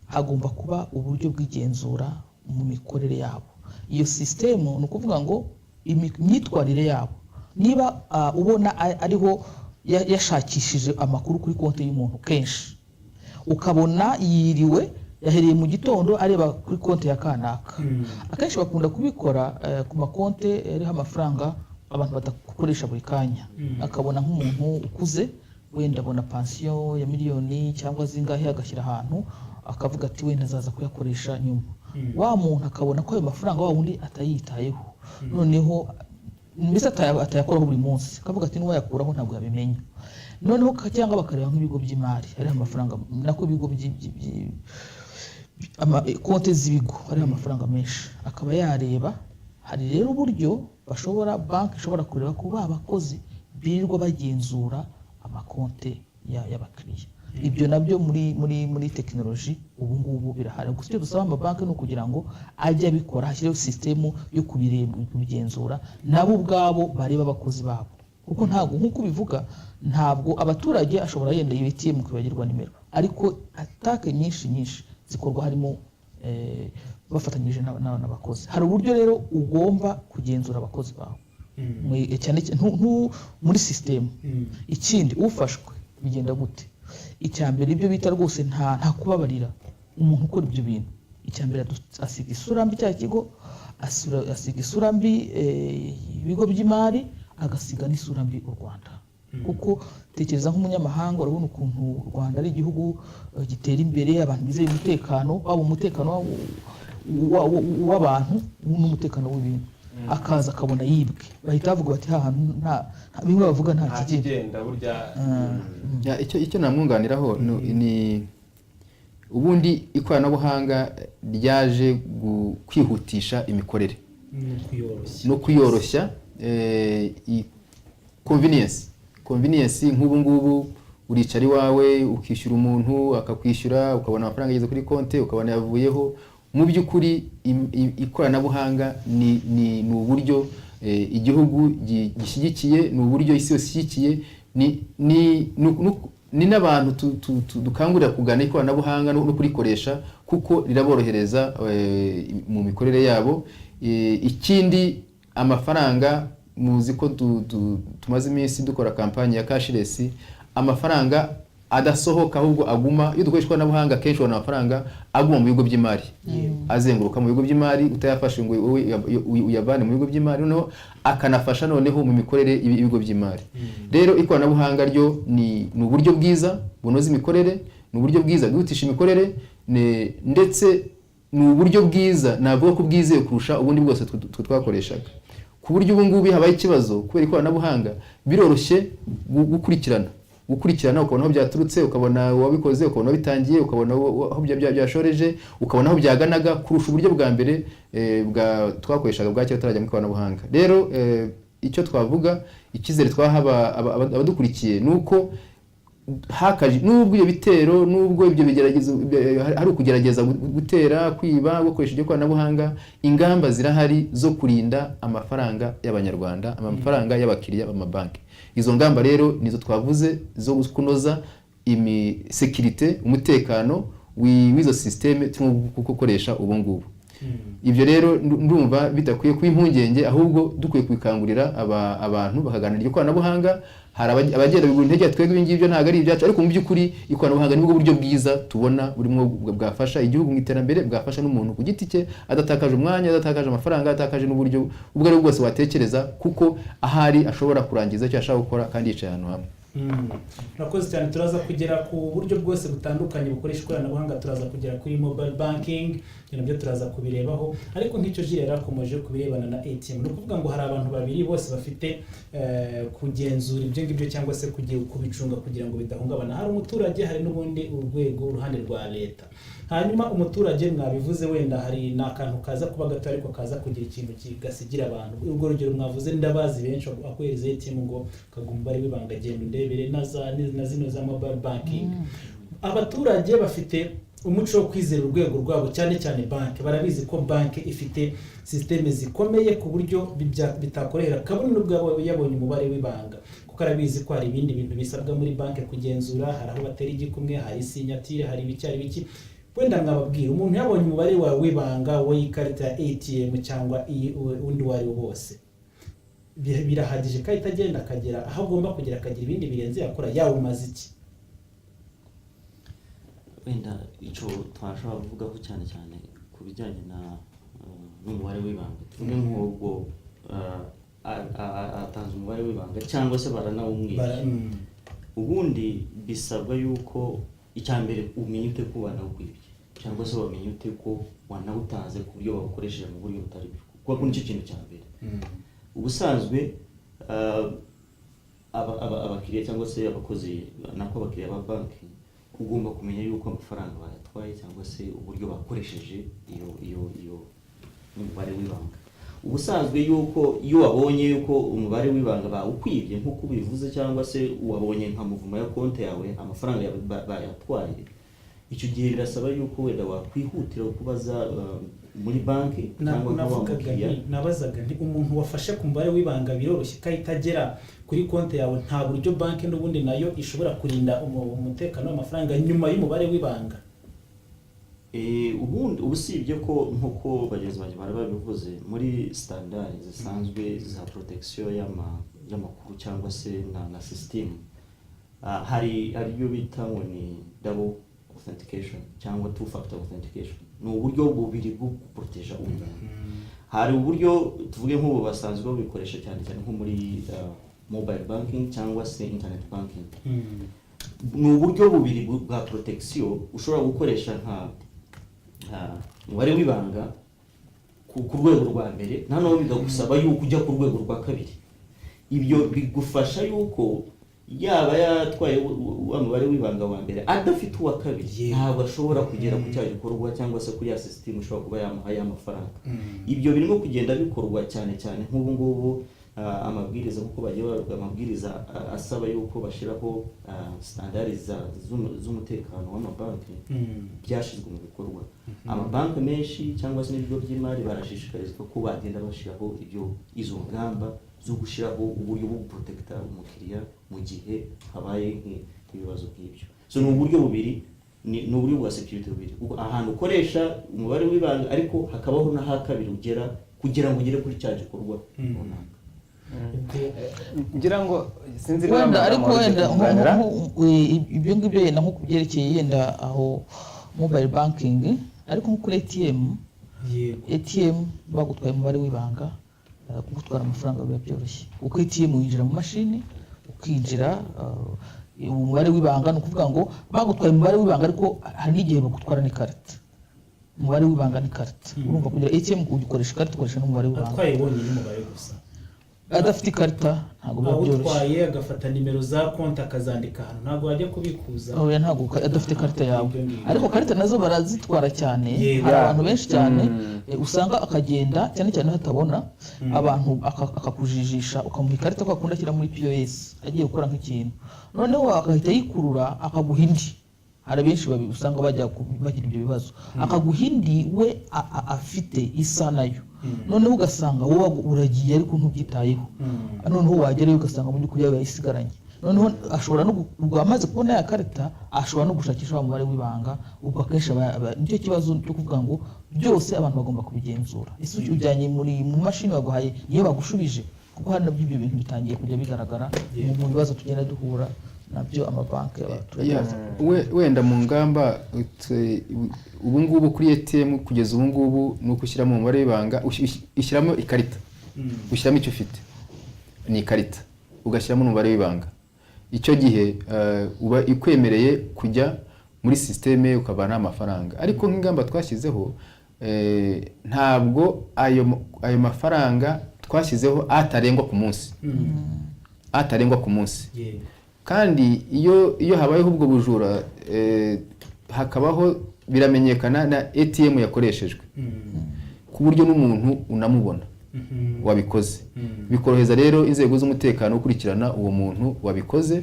hagomba kuba uburyo bw'igenzura mu mikorere yabo. Iyo sisitemu ni ukuvuga ngo imyitwarire yabo, niba ubona ariho yashakishije amakuru kuri konti y'umuntu kenshi, ukabona yiriwe yahereye mu gitondo areba kuri konti ya kanaka. Akenshi bakunda kubikora ku makonti ariho amafaranga abantu badakoresha buri kanya. Akabona nk'umuntu ukuze wenda abona pansiyo ya miliyoni cyangwa zingahe, agashyira ahantu akavuga ati wenda azaza kuyakoresha nyuma. Wa muntu akabona ko ayo mafaranga wa wundi atayitayeho, noneho mbese atayakoraho buri munsi, akavuga ati n'uwayakuraho ntabwo yabimenya. Noneho cyangwa bakareba nk'ibigo by'imari hariho amafaranga, nako ibigo konti z'ibigo hariho amafaranga menshi, akaba yareba. Hari rero uburyo banki ishobora kureba ko ba bakozi birirwa bagenzura amakonti y'abakiriya. ibyo nabyo muri tekinoloji ubu ngubu birahari. Gusa icyo dusaba amabanki ni ukugira ngo ajye abikora, hashyireho sisitemu yo kubigenzura nabo ubwabo bareba abakozi babo, kuko ntabwo nk'uko ubivuga, ntabwo abaturage ashobora yenda ATM kwibagirwa nimero, ariko atake nyinshi zikorwa harimo bafatanyije n'abakozi. Hari uburyo rero ugomba kugenzura abakozi bawe cyane muri sisitemu. Ikindi ufashwe bigenda gute? Icya mbere ibyo bita rwose nta kubabarira umuntu ukora ibyo bintu. Icya mbere asiga isura mbi cya kigo, asiga isura mbi ibigo by'imari, agasiga n'isura mbi u Rwanda. Kuko tekereza nk'umunyamahanga, urabona ukuntu u Rwanda ari igihugu gitera imbere, abantu bizeye umutekano, waba umutekano w'abantu n'umutekano w'ibintu. Akaza akabona yibwe, bahita bavuga bati hantu bimwe bavuga nta kigenda burya. Icyo namwunganiraho ni ubundi ikoranabuhanga ryaje kwihutisha imikorere no kuyoroshya. Convenience nk'ubu ngubu uricara iwawe ukishyura umuntu akakwishyura, ukabona amafaranga ageze kuri konti, ukabona yavuyeho. Mu by'ukuri ikoranabuhanga ni uburyo igihugu gishyigikiye, ni uburyo isi yose ishyigikiye, ni n'abantu dukangurira kugana ikoranabuhanga no kurikoresha kuko riraborohereza mu mikorere yabo. Ikindi, amafaranga muzi ko tumaze iminsi dukora kampanye ya cashless, amafaranga adasohoka ahubwo aguma. Iyo dukoresha ikoranabuhanga kenshi ubona amafaranga aguma mu bigo by'imari, azenguruka mu bigo by'imari, utayafashe ngo uyavane mu bigo by'imari, noneho akanafasha noneho mu mikorere y'ibigo by'imari. Rero ikoranabuhanga ryo ni uburyo bwiza bunoza imikorere, ni uburyo bwiza bwihutisha imikorere, ndetse ni uburyo bwiza navuga ko bwizewe kurusha ubundi bwose twakoreshaga, ku buryo ubu ngubu habaye ikibazo kubera ikoranabuhanga biroroshye gukurikirana, ukabona aho byaturutse, ukabona uwabikoze, ukabona bitangiye, ukabona aho byashoreje, ukabona aho byaganaga kurusha uburyo bwa mbere twakoreshaga bwa kera tutarajya mu ikoranabuhanga. Rero icyo twavuga, icyizere twaha abadukurikiye ni uko nubwo ibyo bitero, nubwo ibyo bigeragezo hari ukugerageza gutera, kwiba, gukoresha iryo koranabuhanga, ingamba zirahari zo kurinda amafaranga y'Abanyarwanda, amafaranga y'abakiriya b'amabanki. Izo ngamba rero nizo twavuze zo kunoza sekirite, umutekano w'izo systeme turimo gukoresha ubu ngubu. Ibyo rero ndumva bidakwiye kuba impungenge, ahubwo dukwiye kubikangurira abantu bakaganira iryo koranabuhanga. Hari abagenda bigura intege, twebwe ibi ngibyo ntabwo ari ibyacu, ariko mu by'ukuri ikoranabuhanga nibwo buryo bwiza tubona burimo bwafasha igihugu mu iterambere, bwafasha n'umuntu ku giti cye, adatakaje umwanya, adatakaje amafaranga, adatakaje n'uburyo ubwo ari bwo bwose watekereza, kuko ahari ashobora kurangiza icyo ashaka gukora kandi yicaye ahantu hamwe. Murakoze cyane. Turaza kugera ku buryo bwose butandukanye bukoresha ikoranabuhanga, turaza kugera kuri mobile banking, nabyo turaza kubirebaho. Ariko nk'icyo Jire yarakomeje kubirebana na ATM, ni ukuvuga ngo hari abantu babiri bose bafite kugenzura ibyo ngibyo cyangwa se kubicunga kugira ngo bidahungabana. Hari umuturage, hari n'ubundi urwego uruhande rwa leta. Hanyuma umuturage mwabivuze, wenda hari n'akantu kaza kuba gato ariko kaza kugira ikintu kigasigira abantu. Urwo rugero mwavuze ndabazi benshi akohereza ATM ngo kaguma bari wibanga genda ndebere na zino za mobile banking. Abaturage bafite umuco wo kwizera urwego rwabo, cyane cyane banki. Barabizi ko banki ifite systeme zikomeye ku buryo bitakorera kabone n'ubwo yabonye umubare w'ibanga, kuko arabizi ko hari ibindi bintu bisabwa muri banki kugenzura. Hari aho batera igikumwe, hari sinyatire, hari biki. Wenda mwababwira umuntu yabonye umubare wawe w'ibanga w'ikarita ya ATM cyangwa undi wari wose, birahagije ko itagenda akagera aho agomba kugera, akagira ibindi birenze yakora, yawe umaze iki? Wenda icyo twashobora kuvugaho cyane ku bijyanye n'umubare w'ibanga, tumwe nk'ubwo atanze umubare w'ibanga cyangwa se baranawumwishe. Ubundi bisabwa yuko icya mbere umenye ute ko wanawukwibye, cyangwa se wamenye ute ko wanawutanze ku buryo bawukoresheje mu buryo butari bwo, kuko nicyo kintu cya mbere. Ubusanzwe abakiriya cyangwa se abakozi abakiriya ba banki ugomba kumenya yuko amafaranga bayatwaye cyangwa se uburyo bakoresheje iyo umubare w'ibanga. ubusanzwe yuko iyo wabonye yuko umubare w'ibanga bawukwibye nk'uko ubivuze cyangwa se wabonye nka muvuma ya konti yawe amafaranga yawe bayatwaye, icyo gihe birasaba yuko wenda wakwihutira kubaza muri banki cyangwa nabazaga nti umuntu wafashe ku mubare w'ibanga biroroshye kahita agera kuri konti yawe, nta buryo banki n'ubundi nayo ishobora kurinda umutekano w'amafaranga nyuma y'umubare w'ibanga? Ubundi usibye ko nk'uko bagenzi banjye bari babivuze muri standard zisanzwe za protection y'amakuru cyangwa se na system, hari ibyo bita ngo ni double authentication cyangwa two factor authentication. Ni uburyo bubiri bwo guproteja umuntu. Hari uburyo tuvuge nk'ubu basanzwe babikoresha cyane cyane nko muri mobile banking cyangwa se internet banking. Ni uburyo bubiri bwa protection ushobora gukoresha nka umubare w'ibanga ku rwego rwa mbere, noneho bigusaba yuko ujya ku rwego rwa kabiri. Ibyo bigufasha yuko yaba yatwaye wa mubare w'ibanga wa mbere adafite uwa kabiri ntabwo ashobora kugera ku cya gikorwa cyangwa se kuri ya system ushobora kuba yamuha y'amafaranga. Ibyo birimo kugenda bikorwa cyane cyane nk'ubu ngubu amabwiriza kuko bagiye bavuga amabwiriza asaba yuko bashiraho standard z'umutekano w'amabanki byashizwe mu bikorwa. Amabanki menshi cyangwa se n'ibigo by'imari barashishikarizwa ko bagenda bashiraho izo ngamba zo gushiraho uburyo bwo protecta umukiriya mu gihe habaye nk'ibibazo nk'ibyo. So ni uburyo bubiri, ni uburyo bwa security bubiri, ahantu ukoresha umubare w'ibanga ariko hakabaho na hakabiri ugera kugira ngo ugere kuri cya gikorwa runaka. ngira ngo sinzi wenda ariko wenda ibyo ngibyo yenda nko kubyerekeye yenda aho mobile banking, ariko nko kuri ATM bagutwaye umubare w'ibanga kugutwara amafaranga biba byoroshye. Uko ATM winjira mu mashini ukinjira umubare w'ibanga, ni ukuvuga ngo bagutwaye umubare w'ibanga ariko hari n'igihe bagutwara n'ikarita. Umubare w'ibanga n'ikarita, urumva kugira ATM ugikoresha ikarita ukoresha n'umubare w'ibanga. Atwaye bonyine umubare gusa, adafite ikarita ntabwo biba byoroshye. Utwaye agafata nimero za konti akazandika ahantu ntabwo wajya kubikuza. Oya, ntabwo adafite ikarita yawe, ariko karita nazo barazitwara cyane. Hari abantu benshi cyane usanga akagenda cyane cyane hatabona abantu akakujijisha ukamuha ikarita ko akunda ashyira muri POS agiye gukora nk'ikintu, noneho akahita yikurura akaguha indi. Hari benshi usanga bajya bagira ibyo bibazo, akaguha indi we afite isa nayo, noneho ugasanga wowe uragiye ariko ntubyitayeho. Noneho wagerayo ugasanga mu by'ukuri yawe yayisigaranye. Noneho ashobora no amaze kubona ya karita ashobora no gushakisha wa mubare w'ibanga. Ubwo akenshi nicyo kibazo cyo kuvuga ngo byose abantu bagomba kubigenzura. Ese ujyanye mu mashini baguhaye iyo bagushubije, kuko hari nabyo ibyo bintu bitangiye kujya bigaragara mu bibazo tugenda duhura nabyo amabanki y'abaturage. Wenda mu ngamba ubu ngubu kuri ATM kugeza ubu ngubu ni uko ushyiramo umubare w'ibanga, ushyiramo ikarita, ushyiramo icyo ufite ni ikarita, ugashyiramo umubare w'ibanga. Icyo gihe uba ikwemereye kujya muri systeme ukabana amafaranga. Ariko nk'ingamba twashyizeho ntabwo ayo mafaranga twashyizeho atarengwa ku munsi, atarengwa ku munsi. Kandi iyo habayeho ubwo bujura hakabaho biramenyekana na ATM yakoreshejwe ku buryo n'umuntu unamubona wabikoze. Bikoroheza rero inzego z'umutekano gukurikirana uwo muntu wabikoze,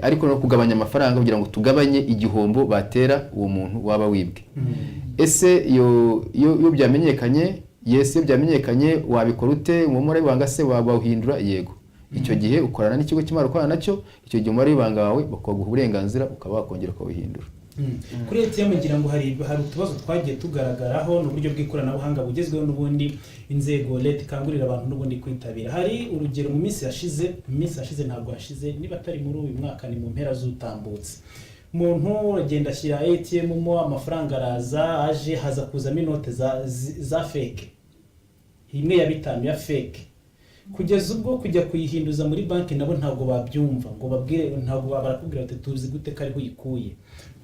ariko no kugabanya amafaranga kugira ngo tugabanye igihombo batera uwo muntu waba wibwe. Ese iyo byamenyekanye, iyo byamenyekanye wabikora ute? Umumaro w'ibanga se wabawuhindura? Yego, icyo gihe ukorana n'ikigo cy'imari ukorana nacyo, icyo gihe umubare w'ibanga wawe bakaguha uburenganzira ukaba wakongera ukawuhindura. Kuri ATM ngira ngo hari utubazo twagiye tugaragaraho n'uburyo bw'ikoranabuhanga bugezweho n'ubundi inzego leta ikangurira abantu n'ubundi kwitabira. Hari urugero mu minsi yashize ntabwo hashize, niba atari muri uyu mwaka ni mu mpera z'utambutse, umuntu agenda ashyira ATM mo amafaranga araza aje haza kuzamo inote za fake, imwe ya 5 ya fake. Kugeza ubwo kujya kuyihinduza muri banki nabo ntabwo babyumva ngo babwire, ntabwo barakubwira ati tuzi gute kari uyikuye.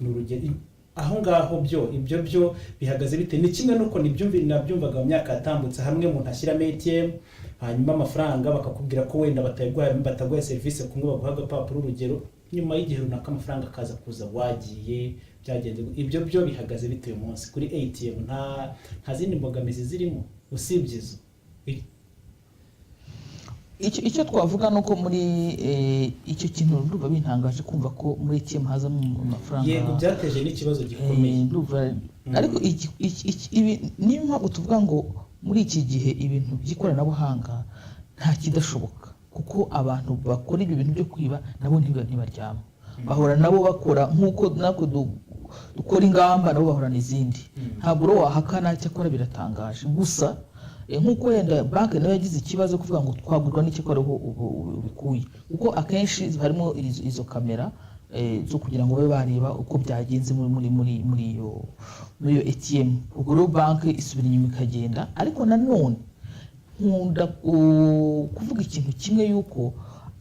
N'urugero aho ngaho ibyo bihagaze bite? Ni kimwe nuko nabyumvaga mu myaka yatambutse, hamwe umuntu ashyiramo ATM hanyuma amafaranga bakakubwira ko wenda bataguha service kumwe baguha agapapuro urugero, nyuma y'igihe runaka amafaranga akaza kuza wagiye byagenze. Ibyo bihagaze bite uyu munsi kuri ATM? Nta zindi mbogamizi zirimo? usibye izo icyo twavuga nuko muri icyo kintu ndumva bintangaje kumva ko muri ATM hazamo amafaranga yego byateje n'ikibazo gikomeye ariko niyo mpamvu tuvuga ngo muri iki gihe ibintu by'ikoranabuhanga nta kidashoboka kuko abantu bakora ibyo bintu byo kwiba nabo ntibaryama bahora nabo bakora nk'uko natwe dukora ingamba nabo bahora n'izindi ntabwo rero wahakana cyakora biratangaje gusa nk'uko wenda banki nayo yagize ikibazo kuvuga ngo twagurwa n'icyo ariho ubikuye kuko akenshi harimo izo kamera zo kugira ngo babe bareba uko byagenze muri iyo ATM ubwo rero banki isubira inyuma ikagenda ariko nanone nkunda kuvuga ikintu kimwe yuko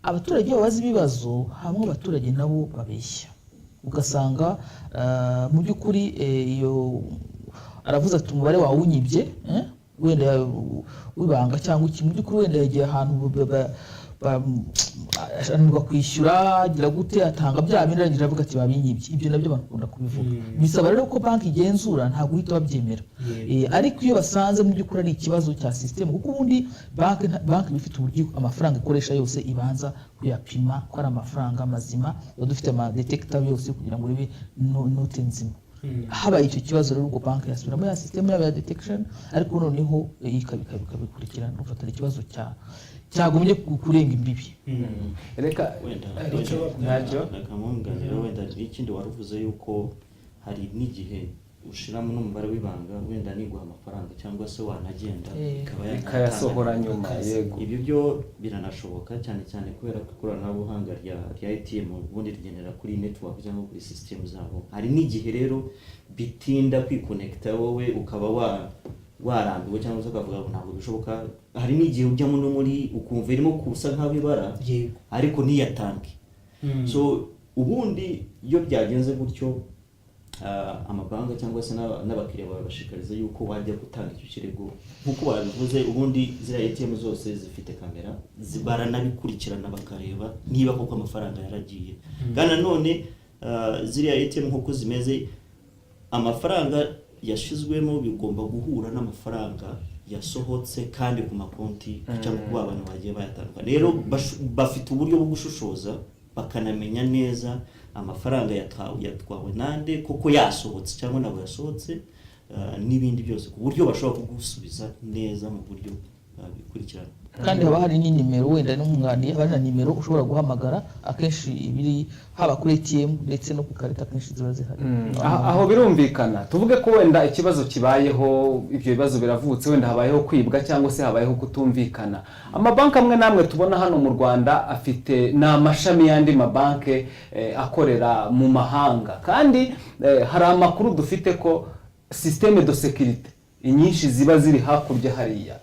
abaturage babaza ibibazo hamwe abaturage nabo babeshya ugasanga mu by'ukuri iyo aravuze ati umubare wawe unyibye wenda wibanga cyangwa iki mu by'ukuri wenda yagiye ahantu ashanirwa kwishyura agira gute atanga bya bindi aragira avuga ati babinyibye ibyo nabyo bakunda kubivuga bisaba rero ko banki igenzura ntabwo uhita babyemera ariko iyo basanze mu by'ukuri ari ikibazo cya system kuko ubundi banki bifite uburyo amafaranga ikoresha yose ibanza kuyapima ko ari amafaranga mazima dufite ama detector yose kugira ngo urebe note nzima habaye icyo kibazo rero ubwo banki yasubiramo ya system ya detection ariko noneho ikabikurikirana ufatira ikibazo cyagumye kurenga imbibi reka ntacyo akamwunganira wenda ikindi waruvuze yuko hari n'igihe ushiramo n'umubare w'ibanga wenda niguha amafaranga cyangwa se wanagenda ikayasohora nyuma yego ibyo byo biranashoboka cyane cyane kubera ko ikoranabuhanga rya ATM ubundi rigendera kuri network cyangwa kuri system zabo hari n'igihe rero bitinda kwikonekta wowe ukaba warambiwe cyangwa se ukavuga ngo ntabwo bishoboka hari n'igihe ujyamo no muri ukumva irimo kusa nk'aho ibara ariko ntiyatange so ubundi iyo byagenze gutyo amabanki cyangwa se n'abakiriya babashikariza yuko wajya gutanga icyo kirego nk'uko babivuze ubundi ziriya ATM zose zifite kamera baranabikurikirana bakareba niba koko amafaranga yaragiye kandi nanone ziriya ATM nk'uko zimeze amafaranga yashizwemo bigomba guhura n'amafaranga yasohotse kandi ku makonti cyangwa kuba abantu bagiye bayatanga rero bafite uburyo bwo gushishoza bakanamenya neza amafaranga yatwawe nande koko yasohotse cyangwa ntabwo yasohotse n'ibindi byose ku buryo bashobora kugusubiza neza mu buryo bikurikirana kandi haba hari n'inimero wenda n'umwunganiye haba na nimero ushobora guhamagara akenshi ibiri haba kuri ATM ndetse no ku karita akenshi ziba zihari aho birumvikana tuvuge ko wenda ikibazo kibayeho ibyo bibazo biravutse wenda habayeho kwibwa cyangwa se habayeho kutumvikana amabanki amwe namwe tubona hano mu Rwanda afite n'amashami y'andi mabanki akorera mu mahanga kandi hari amakuru dufite ko systeme de sécurité inyinshi ziba ziri hakurya hariya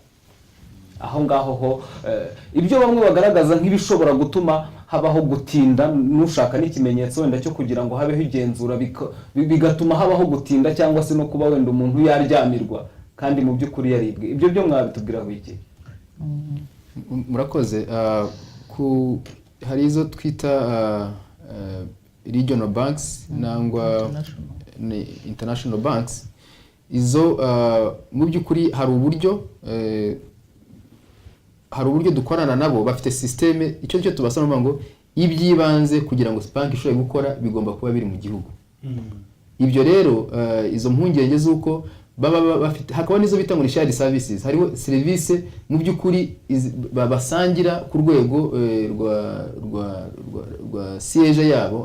aho ngaho ho ibyo bamwe bagaragaza nk'ibishobora gutuma habaho gutinda nushaka n'ikimenyetso wenda cyo kugira ngo habeho igenzura bigatuma habaho gutinda cyangwa se no kuba wenda umuntu yaryamirwa kandi mu by'ukuri yaribwe ibyo byo mwabitubwiraho iki murakoze hari izo twita regional banks nangwa international banks izo mu by'ukuri hari uburyo dukorana nabo bafite systeme icyo tubasaba ngo ibyibanze kugira ngo banki ishobore gukora bigomba kuba biri mu gihugu ibyo rero izo mpungenge z'uko baba bafite hakaba nizo bita muri shared services hariho service mu by'ukuri basangira ku rwego rwa siege yabo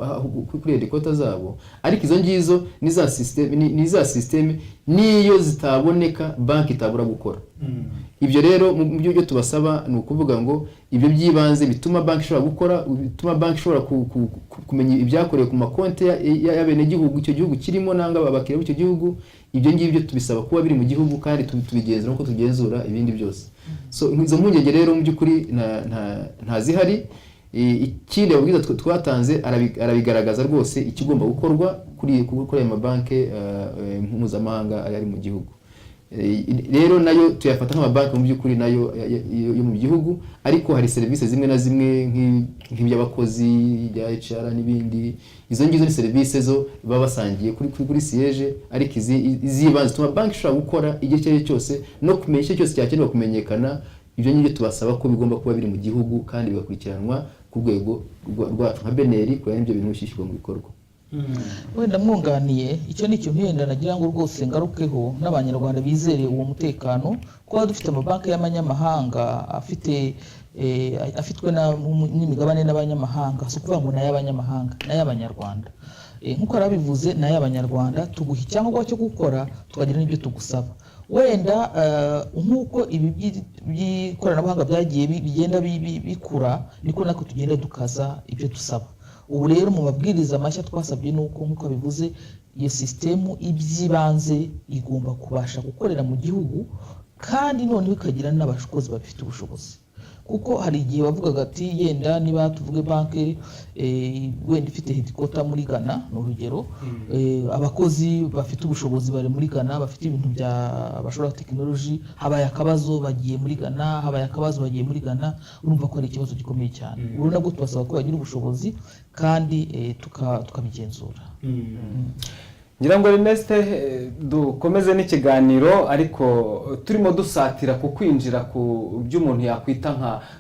kuri headquarters zabo ariko izo ngizo ni za systeme niyo zitaboneka banki itabura gukora ibyo rero mu byo tubasaba ni ukuvuga ngo ibyo byibanze bituma banki ishobora gukora bituma banki ishobora kumenya ibyakorewe ku makonti y'abenegihugu icyo gihugu kirimo nanga abakiriya b'icyo gihugu ibyo ngibyo tubisaba kuba biri mu gihugu kandi tubigenzura uko tugenzura ibindi byose so izo mpungenge rero mu by'ukuri nta zihari ikindi ababwiza twatanze arabigaragaza rwose ikigomba gukorwa kuri ayo mabanki mpuzamahanga ari mu gihugu rero nayo tuyafata nk'amabanki mu by'ukuri nayo yo mu gihugu, ariko hari serivisi zimwe na zimwe nk'iby'abakozi bya HR n'ibindi, izo ngizo ni serivisi zo baba basangiye kuri siège, ariko izibanze tuma banki ishobora gukora igihe icyo ari cyo cyose no kumenya icyo cyose cyakenewe kumenyekana. Ibyo ngibyo tubasaba ko bigomba kuba biri mu gihugu kandi bigakurikiranwa ku rwego rwacu nka BNR, kugira ngo ibyo bintu bishyirwe mu bikorwa. Wenda mwunganiye, icyo ni ikintu wenda nagira ngo rwose ngarukeho n'abanyarwanda bizere uwo mutekano, kuba dufite amabanki y'amanyamahanga afitwe n'imigabane n'abanyamahanga, si ukuvuga ngo n'ay'abanyamahanga, n'ay'abanyarwanda. Nk'uko arabivuze n'ay'abanyarwanda, tuguha icyangombwa cyo gukora tukagira n'ibyo tugusaba. Wenda nk'uko ibi by'ikoranabuhanga byagiye bigenda bikura, niko nako tugenda dukaza ibyo dusaba. Ubu rero mu mabwiriza mashya twasabye nuko nk'uko bivuze iyo system iby'ibanze igomba kubasha gukorera mu gihugu, kandi noneho ikagira n'abakozi bafite ubushobozi. Kuko hari igihe bavugaga ati yenda niba tuvuge banki wenda ifite headquarter muri Ghana n'urugero, abakozi bafite ubushobozi bari muri Ghana, bafite ibintu bya bashobora technology, habaye akabazo bagiye muri Ghana, urumva ko ari ikibazo gikomeye cyane. Uru nabwo tubasaba ko bagira ubushobozi kandi tukabigenzura. Ngira ngo Ernest dukomeze n'ikiganiro, ariko turimo dusatira ku kwinjira ku by'umuntu yakwita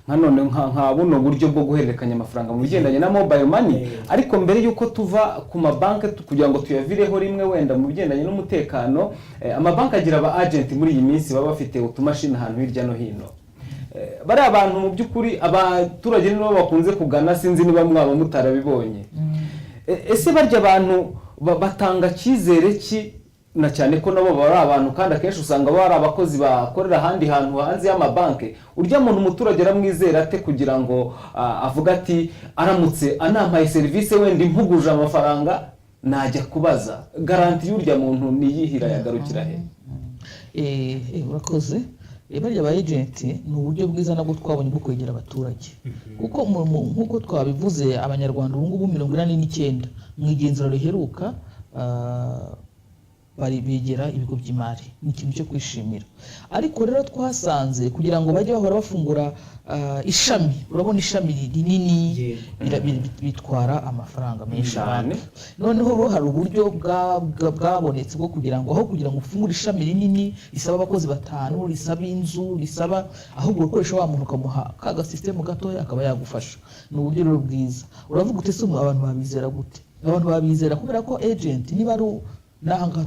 nka none nka buno buryo bwo guhererekanya amafaranga mu bigendanye na mobile money. Ariko mbere yuko tuva ku mabanki kugira ngo tuyavireho rimwe, wenda mu bigendanye n'umutekano, amabanki agira aba agent muri iyi minsi baba bafite utumashini ahantu hirya no hino. Bari abantu mu by'ukuri abaturage nibo bakunze kugana, sinzi niba mwaba mutarabibonye. Ese barya abantu batanga cyizere ki, na cyane ko nabo bari abantu kandi akenshi usanga bari abakozi bakorera ahandi hantu hanze y'amabanki. Urya muntu umuturage aramwizera ate kugira ngo avuga ati aramutse anampaye serivisi wenda impuguje amafaranga najya kubaza, garanti y'urya muntu niyihira yagarukira he? Urakoze. Barya ba agent ni uburyo bwiza nabwo twabonye bwo kwegera abaturage, kuko nk'uko twabivuze abanyarwanda ubu ngubu 49 mu igenzura riheruka bari begera ibigo by'imari. Ni ikintu cyo kwishimira. Ariko rero twasanze kugira ngo bajye bahora bafungura ishami, urabona ishami rinini bitwara amafaranga menshi cyane. Noneho hari uburyo bwabonetse bwo kugira ngo ufungure ishami rinini risaba abakozi 5, risaba inzu, risaba ahubwo ukoresha wa muntu ukamuha kaga system gatoya akaba yagufasha. Ni uburyo rero bwiza. Uravuga ute se abantu babizera gute? Abantu babizera kubera ko agent niba ari nanga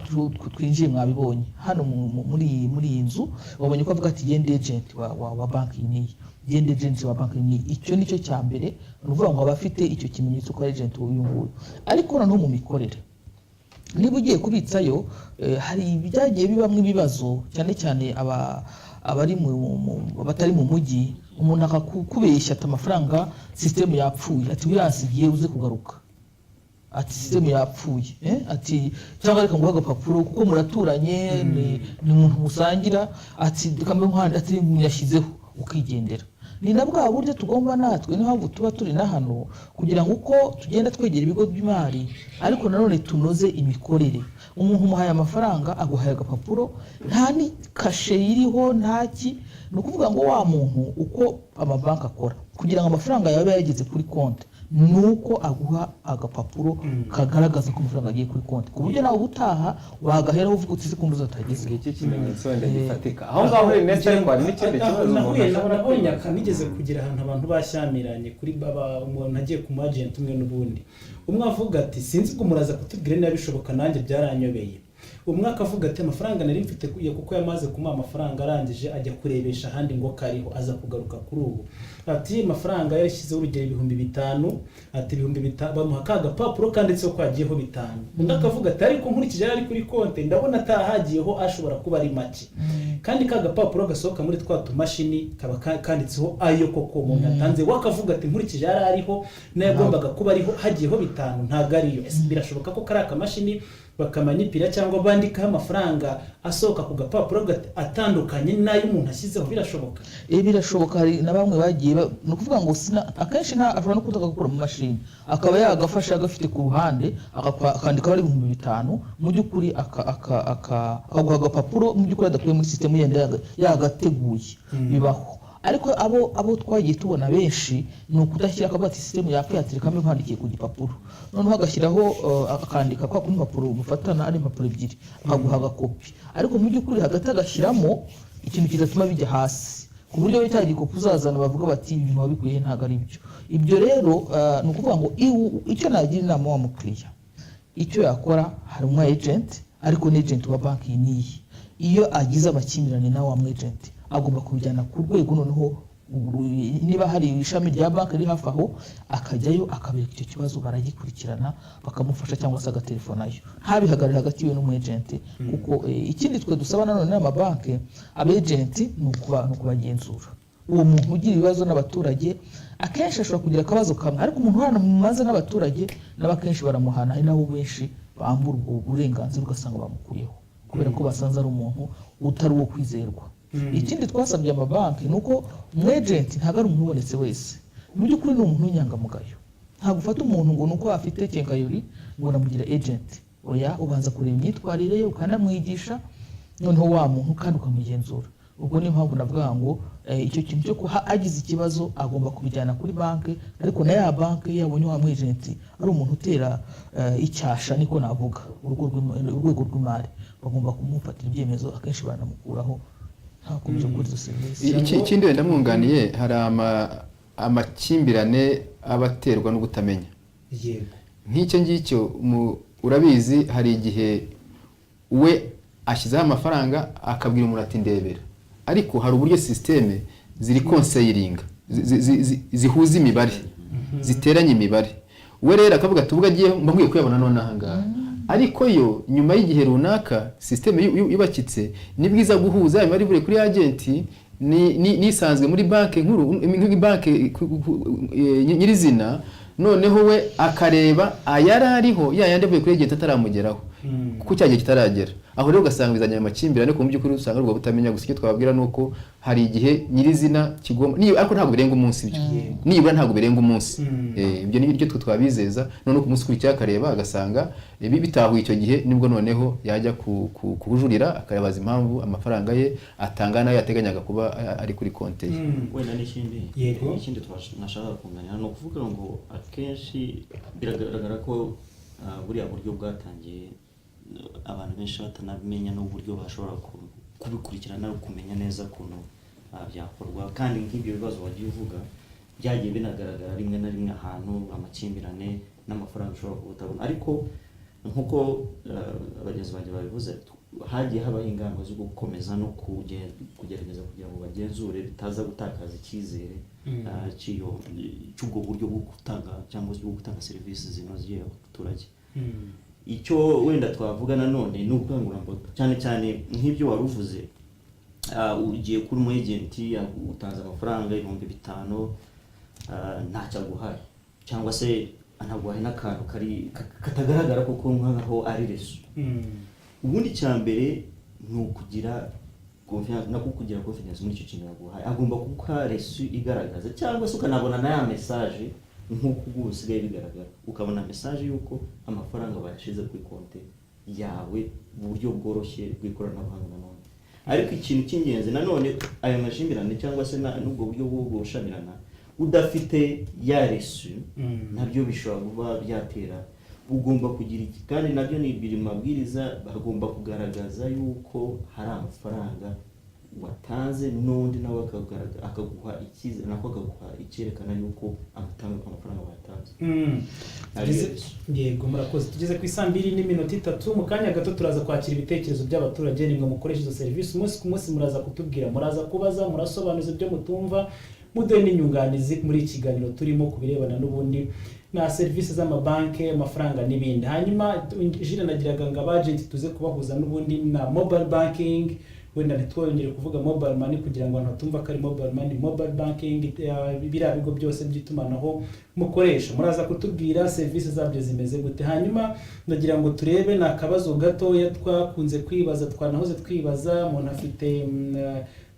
twinjiye mwabibonye hano muri iyi nzu, wabonye ko avuga ati gende agent wa banki ni gende agent wa banki ni. Icyo nicyo cya mbere, nuvuga ngo abafite icyo kimenyetso ko agent uyu nguyu. Ariko no mu mikorere, niba ugiye kubitsayo, hari ibyagiye bibamwe ibibazo, cyane cyane abari batari mu mujyi, umuntu akakubeshya ati amafaranga system yapfuye, ati wirasigiye uze kugaruka, ati system yapfuye, ati cyangwa reka nguha agapapuro kuko muraturanye, ni umuntu musangira, ati kamwe nk'ahandi, ati muyashyizeho ukigendera. Ni na bwa buryo tugomba natwe, niho mpamvu tuba turi na hano, kugira ngo uko tugenda twegera ibigo by'imari, ariko nanone tunoze imikorere. Umuntu umuhaye amafaranga aguhaye agapapuro, nta ni kashe iriho, ntaki. Ni ukuvuga ngo wa muntu uko amabanki akora kugira ngo amafaranga yawe yageze kuri konti, nuko aguha agapapuro kagaragaza ko amafaranga agiye kuri konti, ku buryo nawe ubutaha wagaheraho uvuga uti ko muzatageze iki kimenyetso wenda gifatika. Aho ngaho Ernest ariko hari n'ikindi kibazo nabonye akanigeze kugira ahantu abantu bashyamiranye kuri umuntu agiye ku agent umwe n'ubundi. Umwe avuga ati sinzi ko muraza kutubwira niba bishoboka, nanjye byaranyobeye. Umwaka avuga ati amafaranga nari mfite kuko yamaze kumuha amafaranga, arangije ajya kurebesha ahandi ngo kariho, aza kugaruka kuri ubu ati amafaranga yarashyizeho urugero 5,000, ati 5,000 bamuha ka gapapuro kanditseho ko hagiyeho 5. Undi akavuga ati ariko nkurikije ari kuri konti ndabona atahagiyeho ashobora kuba ari make, kandi ka gapapuro gasohoka muri twa tumashini kaba kanditseho ayo koko umuntu yatanze. Wakavuga ati nkurikije ari ariho nayagombaga kuba ariho hagiyeho 5 ntago ariyo. Birashoboka ko kari akamashini bakamanipira cyangwa bandikaho amafaranga asohoka ku gapapuro atandukanye n'ayo umuntu ashyizeho, birashoboka? Birashoboka. Hari na bamwe bagiye ni ukuvuga ngo akenshi ashobora no kutaka gukora mu mashini akaba yagafasha agafite ku ruhande akandikaho ari 5,000 mu by'ukuri akaguha agapapuro mu by'ukuri adakuye muri system yenda yagateguye. Bibaho. Ariko abo twagiye tubona benshi ni ukudashyira akabati system yapfatirika kamwe kwandikiye ku gipapuro, noneho agashyiraho akandika kwa kuri impapuro mufatana ari impapuro ebyiri akaguha agakopi, ariko mu by'ukuri hagati agashyiramo ikintu kidatuma bijya hasi ku buryo cya gikopi uzazana bavuga bati ibintu wabikuye ntabwo ari byo. Ibyo rero ni ukuvuga ngo icyo nagira inama wa mukiriya icyo yakora, hari umu agent ariko ni agent wa banki niyi, iyo agize amakimbirane nawe wa agent agomba kubijyana ku rwego, noneho niba hari ishami rya banki riri hafi aho akajyayo akabereka icyo kibazo, baragikurikirana bakamufasha cyangwa se agatelefonayo, ntabihagarare hagati we n'umu agent. Kuko ikindi twe dusaba nanone n'amabanki aba agent ni ukubagenzura. Uwo muntu ugira ibibazo n'abaturage akenshi ashobora kugira akabazo kamwe, ariko umuntu uhana mu manza n'abaturage n'abakenshi baramuhana, ari nabo benshi bambura ubwo burenganzira ugasanga bamukuyeho kubera ko basanze ari umuntu utari uwo kwizerwa. Ikindi twasabye amabanki ni uko umu agent ntabwo ari umuntu ubonetse wese, mu by'ukuri ni umuntu w'inyangamugayo. Ntabwo ufata umuntu ngo ni uko afite kenkayori ngo namugira agent, oya, ubanza kureba imyitwarire ye ukanamwigisha, noneho wa muntu kandi ukamugenzura. Ubwo niyo mpamvu navuga ngo icyo kintu cyo agize ikibazo agomba kubijyana kuri banki, ariko na ya banki yabonye wa mu agent ari umuntu utera icyasha, niko navuga urwego rw'imari, bagomba kumufatira ibyemezo, akenshi banamukuraho ntakomeza gukora izo serivisi. Ikindi wenda mwunganiye, hari amakimbirane abaterwa no kutamenya. Yego. Nk'icyo ngicyo urabizi, hari igihe we ashyizeho amafaranga akabwira umuntu ati ndebera, ariko hari uburyo systeme ziri conseilling zihuza imibare, ziteranya imibare. We rero akavuga ati ubwo agiye mbabwiye kuyabona none ahangaha, ariko yo nyuma y'igihe runaka systeme yubakitse ni bwiza guhuza imibare buri kuri agent nisanzwe muri banki nkuru, banki nyirizina, noneho we akareba ayari ariho yayandi avuye kuri agent ataramugeraho kuko cyagiye kitaragera. Aho rero ugasanga bizanye amakimbirane ku by'ukuri usanga rwo butamenya. Gusa icyo twababwira nuko hari igihe nyirizina kigomba ariko ntabwo birenga umunsi, byo nibura ntabwo birenga umunsi. Ibyo ni byo twabizeza, none ku munsi kuri cyakareba agasanga bitahuye, icyo gihe nibwo noneho yajya kujurira akayabaza impamvu amafaranga ye atangana yateganyaga kuba ari kuri konte ye. Wenda n'ikindi nashaka kumenya no kuvuga ngo akenshi biragaragara ko buriya buryo bwatangiye abantu benshi batanabimenya n'uburyo bashobora kubikurikirana no kumenya neza ukuntu byakorwa, kandi nk'ibyo bibazo wagiye uvuga byagiye binagaragara rimwe na rimwe ahantu amakimbirane n'amafaranga ushobora kubutabona. Ariko nk'uko abagenzi banjye babivuze, hagiye habaho ingamba zo gukomeza no kugerageza kugira ngo bagenzure bitaza gutakaza icyizere cy'ubwo buryo bwo gutanga cyangwa bwo gutanga serivisi zinogeye abaturage. Icyo wenda twavuga nanone ni ubukangurambaga, cyane cyane nk'ibyo wari uvuze, ugiye kuri umu agent utanze amafaranga 5,000 ntacyo aguhaye, cyangwa se anaguhaye n'akantu katagaragara kuko nk'aho ari reso. Ubundi cya mbere ni ukugira confidence muri icyo kintu yaguhaye. Agomba kuguha reso igaragaza, cyangwa se ukanabona na ya message nk'uko ubu usigaye bigaragara, ukabona message y'uko amafaranga bayashize kuri konti yawe mu buryo bworoshye bw'ikoranabuhanga. Nanone ariko ikintu cy'ingenzi nanone, aya mashimbirane cyangwa se n'ubwo buryo bwo gushamirana udafite ya resu nabyo bishobora kuba byatera. Ugomba kugira iki, kandi nabyo ni biri mabwiriza, bagomba kugaragaza yuko hari amafaranga watanze, n'undi nawe akaguha icyizere, nako akaguha icyerekana yuko amafaranga watanze. Yego, murakoze. Tugeze ku 2:03 mu kanya gato turaza kwakira ibitekerezo by'abaturage. Nimwe mukoresha izo serivisi umunsi ku munsi, muraza kutubwira, muraza kubaza, murasobanuza ibyo mutumva, muduhe n'inyunganizi muri iki kiganiro turimo kubirebana n'ubundi na serivisi z'amabanki, amafaranga n'ibindi. Hanyuma Jire nagiraga ngo abagent tuze kubahuza n'ubundi na mobile banking, wenda ntitwongere kuvuga mobile money kugira ngo abantu batumva ko ari mobile money, mobile banking, biriya bigo byose by'itumanaho mukoresha. Muraza kutubwira serivisi zabyo zimeze gute. Hanyuma ndagira ngo turebe na akabazo gatoya twakunze kwibaza, twanahoze twibaza. Umuntu afite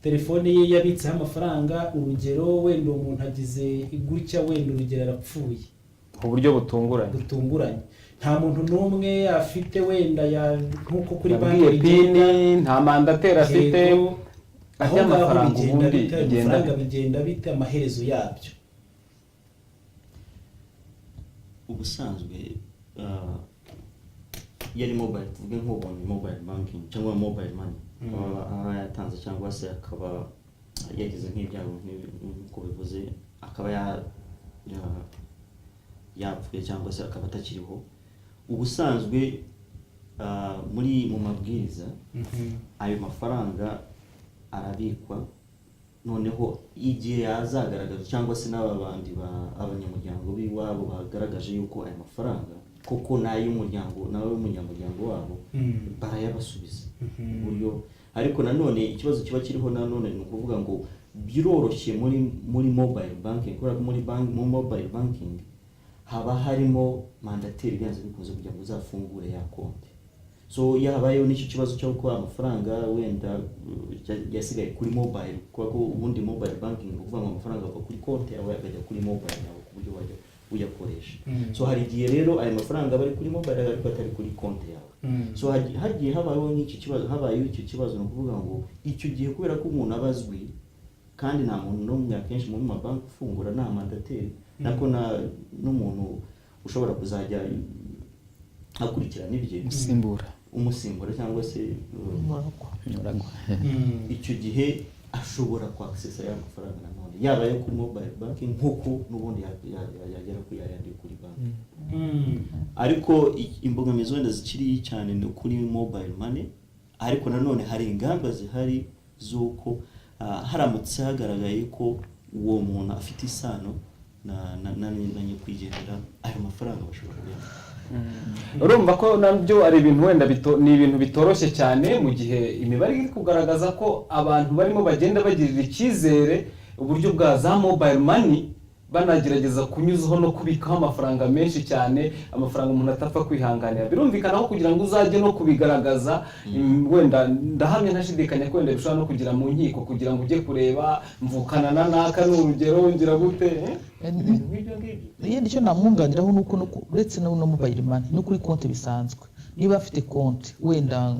telefone ye yabitseho amafaranga, urugero wenda umuntu agize gutya, wenda urugero arapfuye ku buryo butunguranye, nta muntu n'umwe afite wenda nkuko kuri banki pini, nta mandateri afite, aho amafaranga ubundi bigenda bite amaherezo yabyo. Ubusanzwe yari mobile, tuvuge nk'ubonye mobile banking cyangwa mobile money aba yatanze cyangwa se akaba yagize nk'ibyago nk'uko bivuze, akaba yapfuye cyangwa se akaba atakiriho. Ubusanzwe mu mabwiriza ayo mafaranga arabikwa, noneho igihe yazagaragaza cyangwa se n'aba bandi abanyamuryango b'iwabo bagaragaje yuko ayo mafaranga koko n'ay'umuryango nawe w'umunyamuryango wabo barayabasubiza uburyo. Ariko nanone ikibazo kiba kiriho nanone ni ukuvuga ngo biroroshye muri mobile banking, kubera ko mu mobile banking haba harimo mandateri byanze bikunze kugira ngo uzafungure ya konti. So yabayeho n'icyo kibazo cyo ko amafaranga wenda yasigaye kuri mobile, kuko ubundi mobile banking uvuga ngo amafaranga ava kuri konti yawe akajya kuri mobile yawe ku buryo wajya uyakoresha. So hari igihe rero ayo mafaranga bari kuri mobile ariko atari kuri konti yawe. So hagiye habayeho n'icyo kibazo, habayeho icyo kibazo no kuvuga ngo icyo gihe kubera ko umuntu abazwi kandi nta muntu n'umwe akenshi mu mabanki ufungura nta mandateri, nako n'umuntu ushobora kuzajya akurikirana ibye umusimbura cyangwa se umuragwa. Icyo gihe ashobora kwaccessa ya mafaranga nanone yaba yo kuri mobile banking nk'uko n'ubundi yagera ku yayandi kuri banki. Ariko imbogamizi wenda zikiri cyane ni kuri mobile money, ariko nanone hari ingamba zihari z'uko haramutse hagaragaye ko uwo muntu afite isano na nyakwigendera, ayo mafaranga bashobora kuyabona. Urumva ko nabyo ari ibintu wenda ni ibintu bitoroshye cyane, mu gihe imibare iri kugaragaza ko abantu barimo bagenda bagirira icyizere uburyo bwa za mobile money, banagerageza kunyuzaho no kubikaho amafaranga menshi cyane, amafaranga umuntu atapfa kwihanganira. Birumvikanaho kugira ngo uzajye no kubigaragaza, wenda ndahamya ntashidikanya ko wenda bishobora no kugira mu nkiko kugira ngo ujye kureba mvukana na naka n'urugero ngira gute icyo namwunganiraho nuko uretse no mobile money no kuri konti bisanzwe, niba afite konti wenda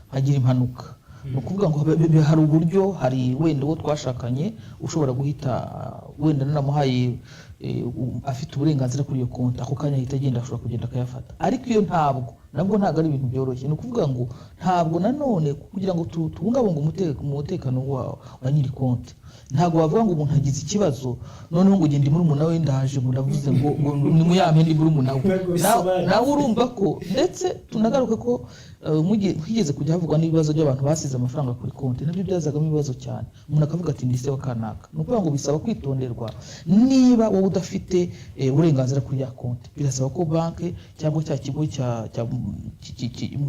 hagira impanuka, ni ukuvuga ngo hari uburyo, hari wenda uwo twashakanye ushobora guhita wenda nanamuhaye afite uburenganzira kuri iyo konti, ako kanya ahita agenda, ashobora kugenda akayafata. Ariko iyo nabwo ntabwo ari ibintu byoroshye. Ni ukuvuga ngo ntabwo nanone kugira ngo tubungabunge umutekano wa nyiri konti, ntabwo bavuga ngo umuntu agize ikibazo noneho ngo ugende muri umuntu we ndaje ngo ndavuze ngo ni muyame ndi muri umuntu we nawe urumva ko. Ndetse tunagaruke ko higeze kujya havugwa n'ibibazo by'abantu basize amafaranga kuri konti, nabyo byazagamo ibibazo cyane. Umuntu akavuga ati ndise wa kanaka. Ni ukuvuga ngo bisaba kwitonderwa. Niba wowe udafite uburenganzira kuri ya konti, birasaba ko banki cyangwa cya kigo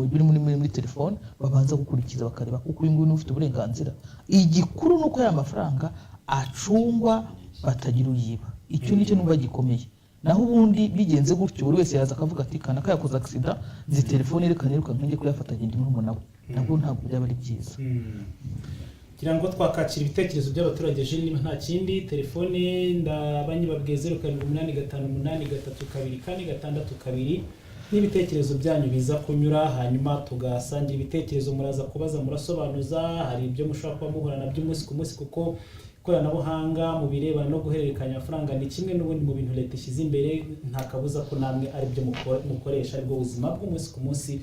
biri muri telefone babanza gukurikiza bakareba kuko uyu nguyu ufite uburenganzira. Igikuru ni uko aya mafaranga acungwa batagira uyiba. Icyo nicyo numva gikomeye. Naho ubundi bigenze gutyo buri wese yaza akavuga ati kanaka yakoze accident, zi telefone reka niruka nkenge kuyafata agenda muri umuntu we, nabwo ntabwo byaba ari byiza. Kugira ngo twakakira ibitekerezo by'abaturage je niba nta kindi, telefone ndabanyibabwiye 07883242 n'ibitekerezo byanyu biza kunyura, hanyuma tugasangira ibitekerezo, muraza kubaza, murasobanuza. Hari ibyo mushobora kuba muhura nabyo umunsi ku munsi, kuko ikoranabuhanga mu birebana no guhererekanya amafaranga ni kimwe n'ubundi mu bintu leta ishyize imbere. Nta kabuza ko namwe ari byo mukoresha, aribwo buzima bw'umunsi ku munsi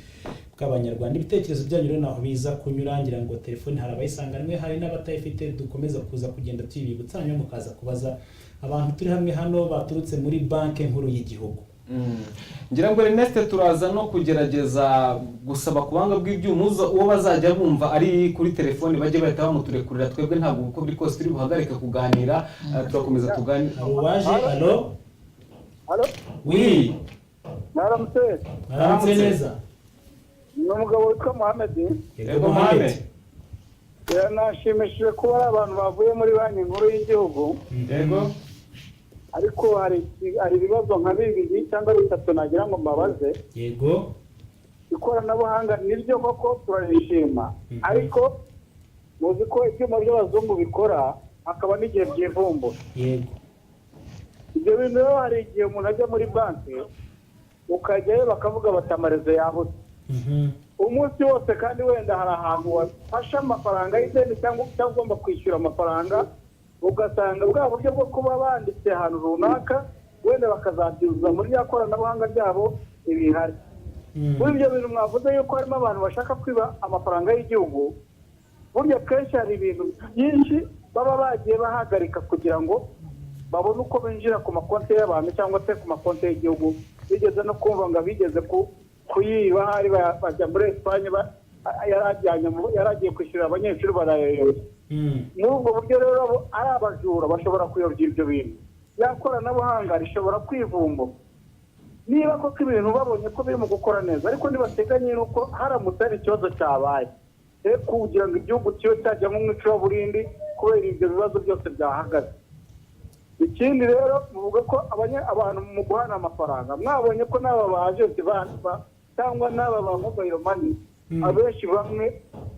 bw'abanyarwanda. Ibitekerezo byanyu rero naho biza kunyura, ngira ngo telefone hari abayisanganwe, hari n'abatayifite. Dukomeza kuza kugenda tuyibibutsa, hanyuma mukaza kubaza abantu turi hamwe hano baturutse muri banki nkuru y'igihugu. Ngira ngo Ernest turaza no kugerageza gusaba kubanga bw'ibyumuzo uwo bazajya bumva ari kuri telefone bajye bahita bamuturekurira. Twebwe ntabwo uko biri kose turi buhagarike kuganira, turakomeza tuganira. Waje allo oui Naramutse neza. Ni umugabo witwa Mohamed. Yego Mohamed. Biranashimishije kuba ari abantu bavuye muri banki nkuru y'igihugu. Yego. Ariko hari ibibazo nka bibiri cyangwa bitatu nagira ngo mbabaze. Yego. Ikoranabuhanga niryo koko turarishima, ariko muzi ko ibyuma by'abazungu bikora hakaba n'igihe byivumbura. Yego. Ibyo bintu rero hari igihe umuntu ajya muri banki ukajyayo bakavuga bati amarezo yabuze. Umunsi wose kandi wenda hari ahantu wafashe amafaranga y'ideni cyangwa ugomba kwishyura amafaranga, ugasanga bwa buryo bwo kuba banditse ahantu runaka wenda bakazabyuzuza muri rya koranabuhanga ryabo ibihari. Muri ibyo bintu mwavuze yuko harimo abantu bashaka kwiba amafaranga y'igihugu, burya kenshi hari ibintu byinshi baba bagiye bahagarika kugira ngo babone uko binjira ku makonti y'abantu cyangwa se ku makonti y'igihugu. Bigeze no kumva ngo bigeze kuyiba, hari bajya muri Espagne yaragiye kwishyurira abanyeshuri barayoyoye. Muri ubwo buryo rero ari abajura bashobora kuyobya ibyo bintu. Ya koranabuhanga rishobora kwivumbura niba koko ibintu babonye ko biri mu gukora neza, ariko ntibateganye nuko haramutse hari ikibazo cyabaye kugira ngo igihugu kibe cyajya mu icuraburindi kubera ibyo bibazo byose byahagaze. Ikindi rero muvuga ko abantu mu guhana amafaranga mwabonye ko n'aba bajenti cyangwa n'aba ba mobile money abenshi bamwe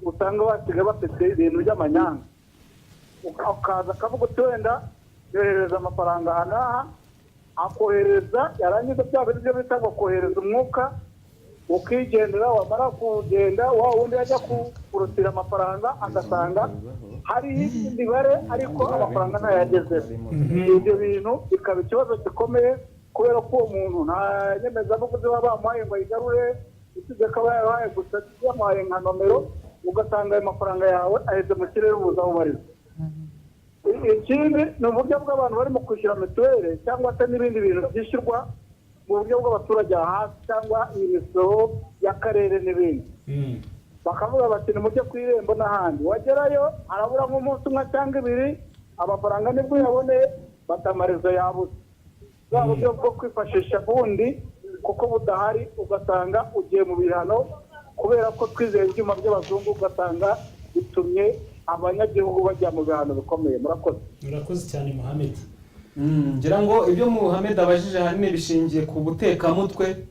usanga basiga bafite ibintu by'amanyanga, ukaza akavuga uti wenda yohereza amafaranga aha n'aha, akohereza yarangiza bya bintu byo bita ngo kohereza umwuka, ukigendera wamara kugenda wa wundi ajya kurutira amafaranga agasanga hari indi bare ariko amafaranga ntayagezeho. Ibyo bintu bikaba ikibazo gikomeye kubera ko uwo muntu nta nyemezabuguzi baba bamuhaye ngo ayigarure, usibye ko aba yarahaye gusa yamuhaye nka nomero, ugasanga ayo mafaranga yawe aheze mu kirere ubuze aho ubariza. Ikindi ni uburyo bw'abantu barimo kwishyura mituweli cyangwa se n'ibindi bintu byishyurwa mu buryo bw'abaturage hasi cyangwa imisoro y'akarere n'ibindi. Bakavuga bati ni mujye ku irembo n'ahandi, wagerayo harabura nk'umunsi umwe cyangwa ibiri amafaranga nibwo uyaboneye batamarizo yabuze. Bwa buryo bwo kwifashisha bundi kuko budahari, ugasanga ugiye mu bihano kubera ko twizeye ibyuma by'abazungu, ugasanga bitumye abanyagihugu bajya mu bihano bikomeye. Murakoze cyane Mohamed. Ngira ngo ibyo Mohamed abajije ahanini bishingiye ku butekamutwe,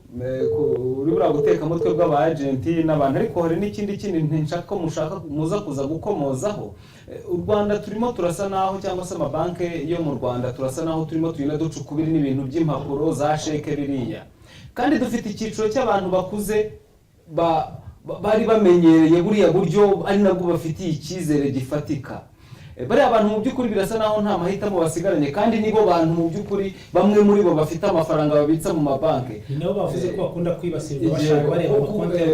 kuri buriya butekamutwe bw'abagenti n'abantu, ariko hari n'ikindi nshaka muza kuza gukomozaho. U Rwanda turimo turasa naho, cyangwa se amabanki yo mu Rwanda turasa naho turimo tugenda ducukubira n'ibintu by'impapuro za sheke biriya, kandi dufite icyiciro cy'abantu bakuze bari bamenyereye buriya buryo, ari nabwo bafitiye icyizere gifatika. Bariya abantu mu by'ukuri birasa naho nta mahitamo basigaranye, kandi nibo bantu mu by'ukuri bamwe muri bo bafite amafaranga babitsa mu mabanki. Ni nabo bavuze ko bakunda kwibasirwa bashaka bareba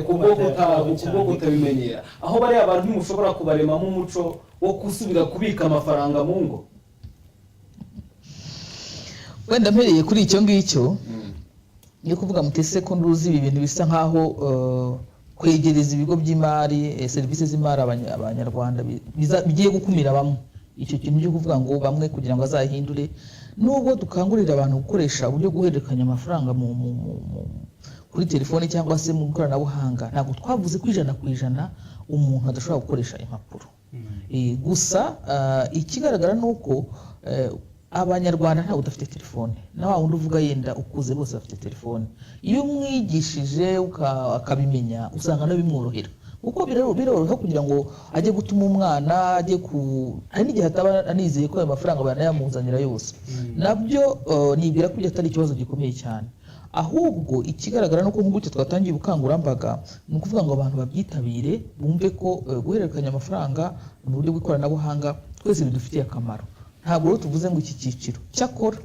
kubwo kutabimenyera. Aho bariya abantu ntimushobora kubaremamo umuco wo gusubira kubika amafaranga mu ngo. Wenda mpereye kuri icyo ngicyo yo kuvuga mutese ko nduzi ibi bintu bisa nkaho kwegereza ibigo by'imari serivisi z'imari abanyarwanda bigiye gukumira bamwe. Icyo kintu cyo kuvuga ngo bamwe kugira ngo azahindure, nubwo dukangurira abantu gukoresha uburyo guhererekanya amafaranga kuri telefoni cyangwa se mu ikoranabuhanga, ntabwo twavuze ko 100% umuntu adashobora gukoresha impapuro. Gusa ikigaragara ni uko abanyarwanda ntabwo udafite telefone, na wa wundi uvuga yenda ukuze bose bafite telefone. Iyo umwigishije akabimenya usanga no bimworohera, kuko biroroha kugira ngo ajye gutuma umwana ajye hari n'igihe ataba anizeye ko ayo mafaranga banayamuzanira yose. Nabyo nibwira ko atari ikibazo gikomeye cyane, ahubwo ikigaragara nuko nk'uko twatangiye ubukangurambaga ni ukuvuga ngo abantu babyitabire, bumve ko guhererekanya amafaranga mu buryo bw'ikoranabuhanga twese bidufitiye akamaro. Ntabwo rero tuvuze ngo iki cyiciro cyakora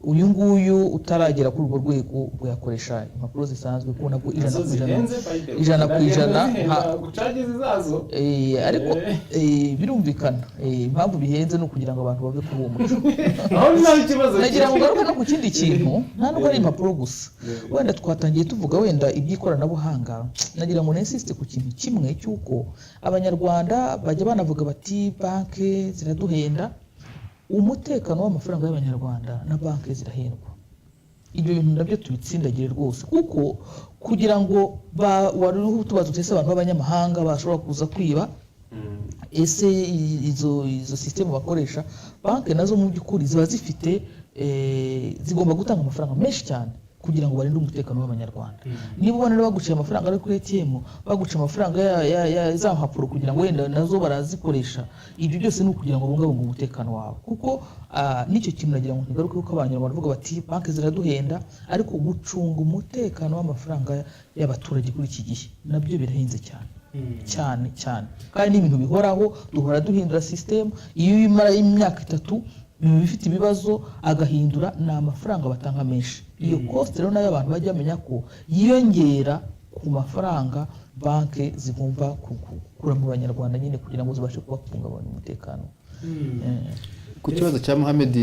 uyu nguyu utaragera kuri urwo rwego yakoresha impapuro zisanzwe kubona ko 100% ariko birumvikana impamvu bihenze no kugira ngo abantu bave kuri uwo muco. Nagira ngo garuka no ku kindi kintu, nta nubwo ari impapuro gusa. Wenda twatangiye tuvuga wenda iby'ikoranabuhanga, nagira ngo nensiste ku kintu kimwe cy'uko abanyarwanda bajya banavuga bati banki ziraduhenda. Umutekano w'amafaranga y'abanyarwanda na banki zirahendwa. Ibyo bintu nabyo tubitsindagire rwose, kuko kugira ngo wari tubaza utese abantu b'abanyamahanga bashobora kuza kwiba, ese izo system bakoresha banki nazo mu by'ukuri ziba zifite zigomba gutanga amafaranga menshi cyane kugira ngo barinde umutekano w'abanyarwanda. Niba ubona baguciye amafaranga ari kuri ATM baguciye amafaranga ya za mpapuro kugira ngo wenda nazo barazikoresha, ibyo byose ni ukugira ngo bungabunge umutekano wawe, kuko n'icyo kintu nagira ngo ntigaruke kuko abanyarwanda bavuga bati banki ziraduhenda, ariko gucunga umutekano w'amafaranga y'abaturage kuri iki gihe nabyo birahenze cyane kandi n'ibintu bihoraho, duhora duhindura system. Iyo imara imyaka 3 bifite ibibazo agahindura, ni amafaranga batanga menshi. Iyo cost rero nayo abantu bajya bamenya ko yiyongera ku mafaranga banki zigomba kugura mu banyarwanda nyine kugira ngo zibashe kubungabunga umutekano. Ku kibazo cya Mohamed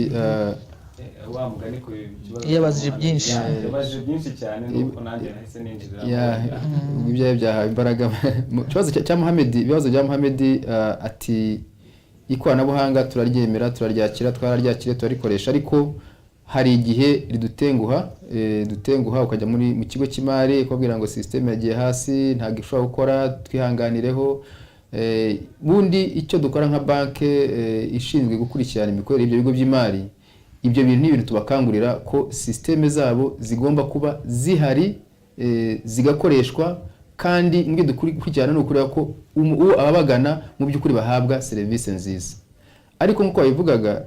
wa mugani ku kibazo yabajije byinshi cyane nuko nanjye nahise ninjira ibyo byahawe imbaraga. Kibazo cya Mohamed, ibibazo bya Mohamed ati ikoranabuhanga turaryemera, turaryakira, twararyakire, turarikoresha, ariko hari igihe ridutenguha ukajya mu kigo cy'imari ukabwira ngo system yagiye hasi ntabwo ishobora gukora, twihanganireho. Bundi icyo dukora nka banki ishinzwe gukurikirana imikorere y'ibyo bigo by'imari, ibyo bintu ni ibintu tubakangurira ko system zabo zigomba kuba zihari, zigakoreshwa, kandi nge dukurikirana no kureba ko ababagana mu by'ukuri bahabwa serivisi nziza. Ariko nkuko babivugaga,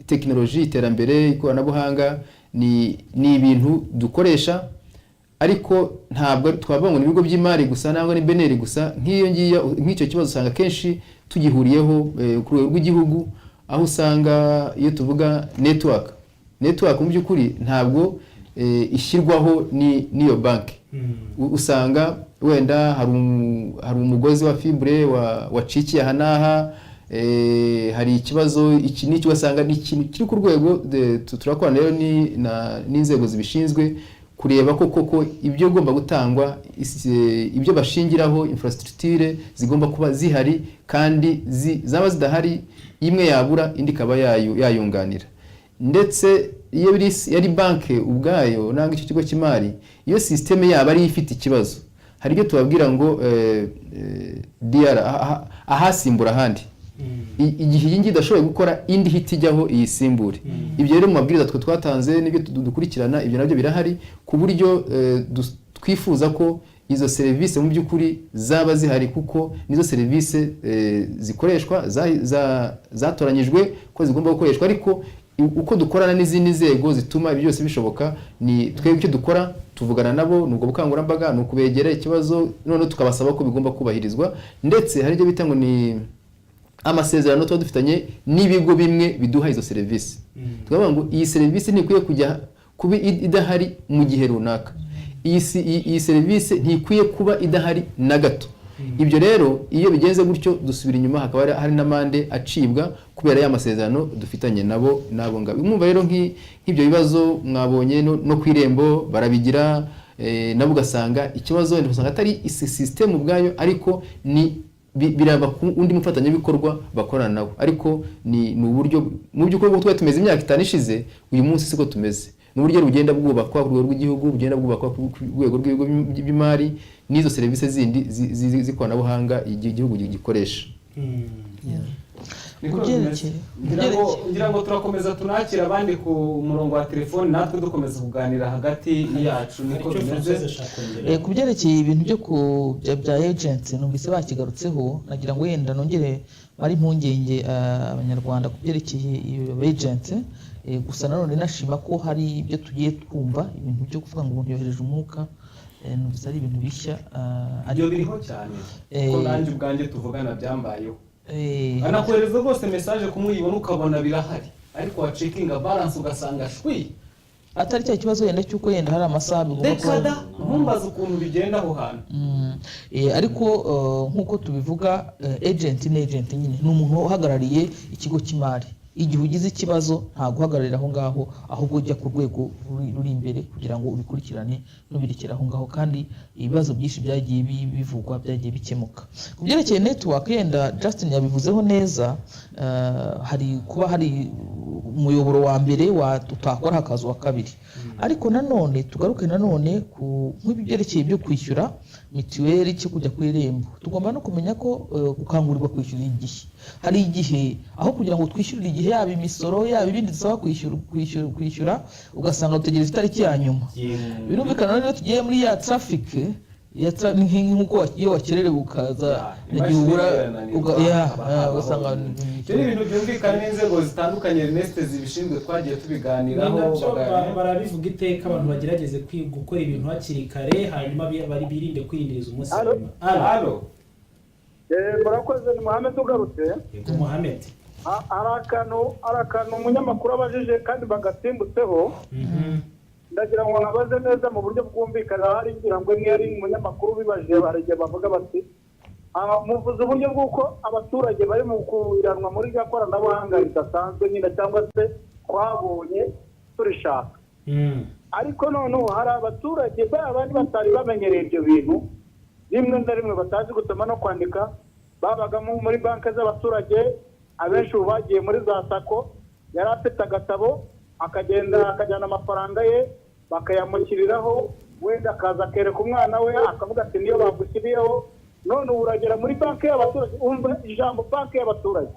tekinoloji, iterambere, ikoranabuhanga ni ibintu dukoresha, ariko ntabwo twavuga ngo ni ibigo by'imari gusa nangwa ni beneri gusa. Nk'icyo kibazo usanga kenshi tugihuriyeho ku rwego rw'igihugu, aho usanga iyo tuvuga network mu by'ukuri ntabwo ishyirwaho n'iyo banki. Usanga wenda hari umugozi wa fibre wacikiye aha n'aha, hari ikibazo iki n'iki, wasanga ni ikintu kiri ku rwego. Turakorana rero n'inzego zibishinzwe kureba koko ibyo gomba gutangwa, ibyo bashingiraho infrastructure zigomba kuba zihari, kandi zaba zidahari imwe yabura indi ikaba yayunganira. Ndetse iyo yari banki ubwayo nanga icyo kigo cy'imari, iyo system yaba ari ifite ikibazo, hari ibyo tubabwira ngo DR ahasimbura ahandi, igihe iyi ngiyi idashoboye gukora indi hita ijyaho iyisimbure. Ibyo rero mu mabwiriza twe twatanze n'ibyo dukurikirana, ibyo nabyo birahari, ku buryo twifuza ko izo serivisi mu by'ukuri zaba zihari, kuko nizo serivisi zikoreshwa, zatoranyijwe ko zigomba gukoreshwa. Ariko uko dukorana n'izindi nzego zituma ibyo byose bishoboka, ni twebwe icyo dukora, tuvugana nabo, nubwo bukangurambaga, ni ukubegera ikibazo, none tukabasaba ko bigomba kubahirizwa. Ndetse hari ibyo bita ngo ni amasezerano tuba dufitanye n'ibigo bimwe biduha izo serivisi. Tukavuga ngo iyi serivisi ntikwiye kujya kuba idahari mu gihe runaka, iyi serivisi ntikwiye kuba idahari na gato. Ibyo rero iyo bigenze gutyo dusubira inyuma, hakaba hari n'amande acibwa kubera ya masezerano dufitanye nabo ngabo. Mwumva rero nk'ibyo bibazo mwabonye no ku irembo barabigira, nabo ugasanga ikibazo wenda usanga atari system ubwayo, ariko ni biraba undi mufatanyabikorwa bakorana nabo. Ariko ni uburyo mu by'ukuri bwo twari tumeze imyaka 5 ishize, uyu munsi siko tumeze. N'uburyo rugenda bwubakwa ku rwego rw'igihugu, bugenda bwubakwa ku rwego rw'ibigo by'imari, n'izo serivisi zindi z'ikoranabuhanga igihugu gikoresha. ngira ngo turakomeza tunakira abandi ku murongo wa telefone, natwe dukomeza kuganira hagati yacu. Niko bimeze ku byerekeye ibintu bya agents, numvise bakigarutseho, nagira ngo wenda nongere ari impungenge abanyarwanda ku byerekeye iyo agents. Gusa nanone nashima ko hari ibyo tugiye twumva, ibintu byo kuvuga ngo umuntu yohereje umwuka, numvise ari ibintu bishya. Ibyo biriho cyane, ko nanjye ubwanjye tuvugana byambayeho. Anakohereza rwose message kumuyibona ukabona birahari, ariko wa checking balance ugasanga shwi atari cya kibazo yenda cyuko yenda hari amasaha bigomba nkumbaza ukuntu bigenda aho hantu. Ariko nkuko tubivuga, agent ni agent nyine, ni umuntu uhagarariye ikigo cy'imari. Igihe ugize ikibazo nta guhagararira aho ngaho, ahubwo ujya ku rwego ruri imbere kugira ngo ubikurikirane nubirekera aho ngaho, kandi ibibazo byinshi byagiye bivugwa, byagiye bikemuka. Ku byerekeye network, yenda Justin yabivuzeho neza, hari kuba hari umuyoboro wa mbere utakora hakaza wa kabiri. ariko nanone tugaruke nanone ku nk'ibyerekeye byo kwishyura mituweli cyo kujya ku irembo tugomba no kumenya ko gukangurirwa kwishyura igihe hari igihe aho kugira ngo twishyurire igihe yaba imisoro yaba ibindi dusaba kwishyura ugasanga dutegereza itariki ya nyuma birumvikana rero tugiye muri ya traffic nk'uko iyo wakererewe ukaza igihe ubura ugasanga ni ibintu byumvikana n'inzego zitandukanye Ernest zibishinzwe twagiye tubiganiraho barabivuga iteka abantu bagerageze gukora ibintu hakiri kare hanyuma birinde kwirindiriza umunsi halo murakoze ni Mohamed ugarutse yego Mohamed hari akantu umunyamakuru abajije kandi bagasimbutseho ndagira ngo nabaze neza mu buryo bwumvikana hari ngira ngo niyo ari umunyamakuru bibajije barege bavuga bati muvuze uburyo bw'uko abaturage bari mu kuiranwa muri gakoranabuhanga ridasanzwe nyine cyangwa se twabonye turishaka ariko noneho hari abaturage babandi batari bamenyereye ibyo bintu rimwe na rimwe batazi gusoma no kwandika babaga muri banki z'abaturage abenshi ubu bagiye muri za sako yari afite agatabo akagenda akajyana amafaranga ye bakayamukiriraho wenda akaza akereka umwana we akavuga ati niyo bagushyiriyeho none uragera muri banki y'abaturage umva ijambo banki y'abaturage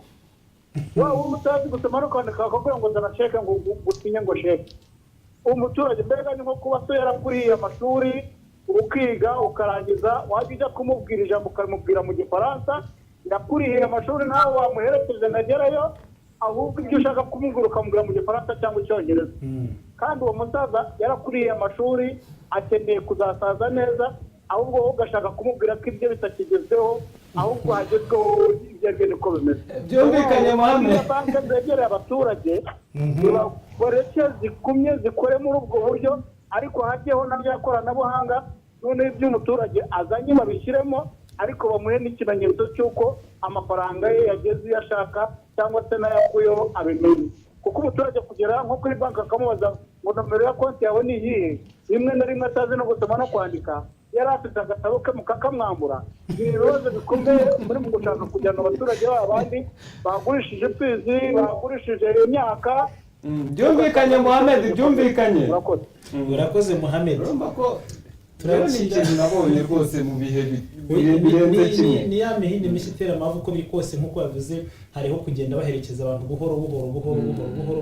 waba utazi gusoma no kwandika bakakubwira ngo zana sheke ngo utinye ngo sheke umuturage mbega ni nko kuba so yarakuriye amashuri ukiga ukarangiza wajya ujya kumubwira ijambo ukamubwira mu gifaransa yakuriye amashuri nawe wamuherekeje ngagerayo ahubwo ibyo ushaka kumubwira ukamubwira mu gifaransa cyangwa icyongereza kandi uwo musaza yarakuriye amashuri akeneye kuzasaza neza ahubwo wowe ugashaka kumubwira ko ibyo bitakigezweho ahubwo hagezweho ibyo niko bimeze byumvikanye Mohamed banki zegereye abaturage bareke zikumye zikore muri ubwo buryo ariko hajyeho na rya koranabuhanga noneho ibyo umuturage azanye babishyiremo ariko bamuhe n'ikimenyetso cy'uko amafaranga ye yageze iyo ashaka cyangwa se n'ayakuyeho abimenye kuko umuturage kugera nko kuri banki akamubaza ngo nomero ya konti yawe ni iyihe rimwe na rimwe atazi no gusoma no kwandika yari afite agatabo ke mukakamwambura ibi bibazo bikomeye muri mu gushaka kujyana abaturage b'abandi bagurishije imfizi bagurishije imyaka byumvikanye Mohamed byumvikanye urakoze Mohamed urumva ko turabona nabonye rwose mu bihe birenze kimwe ni ya mihini mishya itera amavu uko biri kose nk'uko bavuze hariho kugenda baherekeza abantu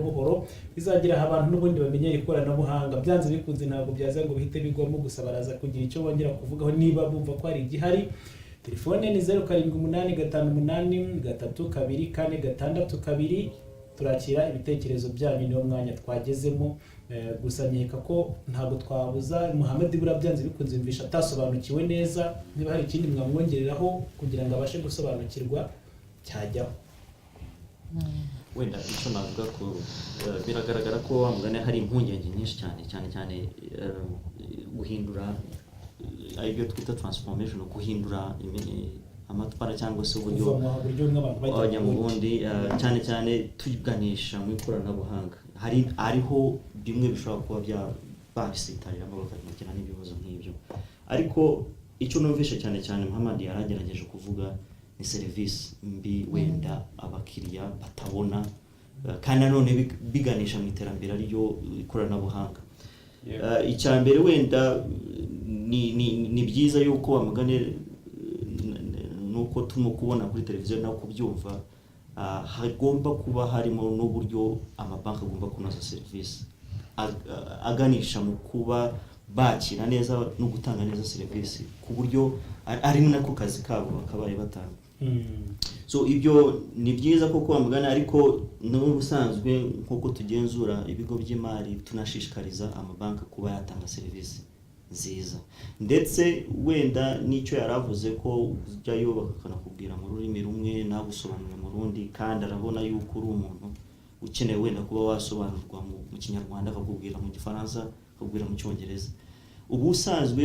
buhoro bizagira abantu n'ubundi bamenyera ikoranabuhanga byanze bikunze ntabwo byaza ngo bihite bigwamo gusa baraza kugira icyo bongera kuvugaho niba bumva ko hari igihari telefone ni 0785532462 turakira ibitekerezo byanyu niyo mwanya twagezemo gusa nkeka ko ntabwo twabuza Mohamed bura byanze bikunze imvisha atasobanukiwe neza niba hari ikindi mwamwongereraho kugira ngo abashe gusobanukirwa cyajyaho wenda icyo navuga ko biragaragara ko wamugane hari impungenge nyinshi cyane guhindura ibyo twita transformation guhindura amatwara cyangwa se uburyo bajya mu bundi cyane tuganisha mu ikoranabuhanga hariho bimwe bishobora kuba babisitarira bakagira n'ibibazo nk'ibyo ariko icyo numvishe cyane Muhammad yaragerageje kuvuga ni serivisi mbi wenda abakiriya batabona kandi nanone biganisha mu iterambere ryo ikoranabuhanga icya mbere wenda ni byiza yuko bamugane nuko turimo kubona kuri televiziyo naho kubyumva hagomba kuba harimo n'uburyo amabanki agomba kunoza serivisi aganisha mu kuba bakira neza no gutanga neza serivisi ku buryo ari nako kazi kabo bakabaye batanga so ibyo ni byiza koko bamugana ariko n'ubusanzwe nk'uko tugenzura ibigo by'imari tunashishikariza amabanki kuba yatanga serivisi nziza ndetse wenda n'icyo yaravuze ko ujyayo bakanakubwira mu rurimi rumwe nagusobanurira mu rundi kandi arabona yuko uri umuntu ukeneye wenda kuba wasobanurwa mu kinyarwanda akakubwira mu gifaransa akakubwira mu cyongereza ubu usanzwe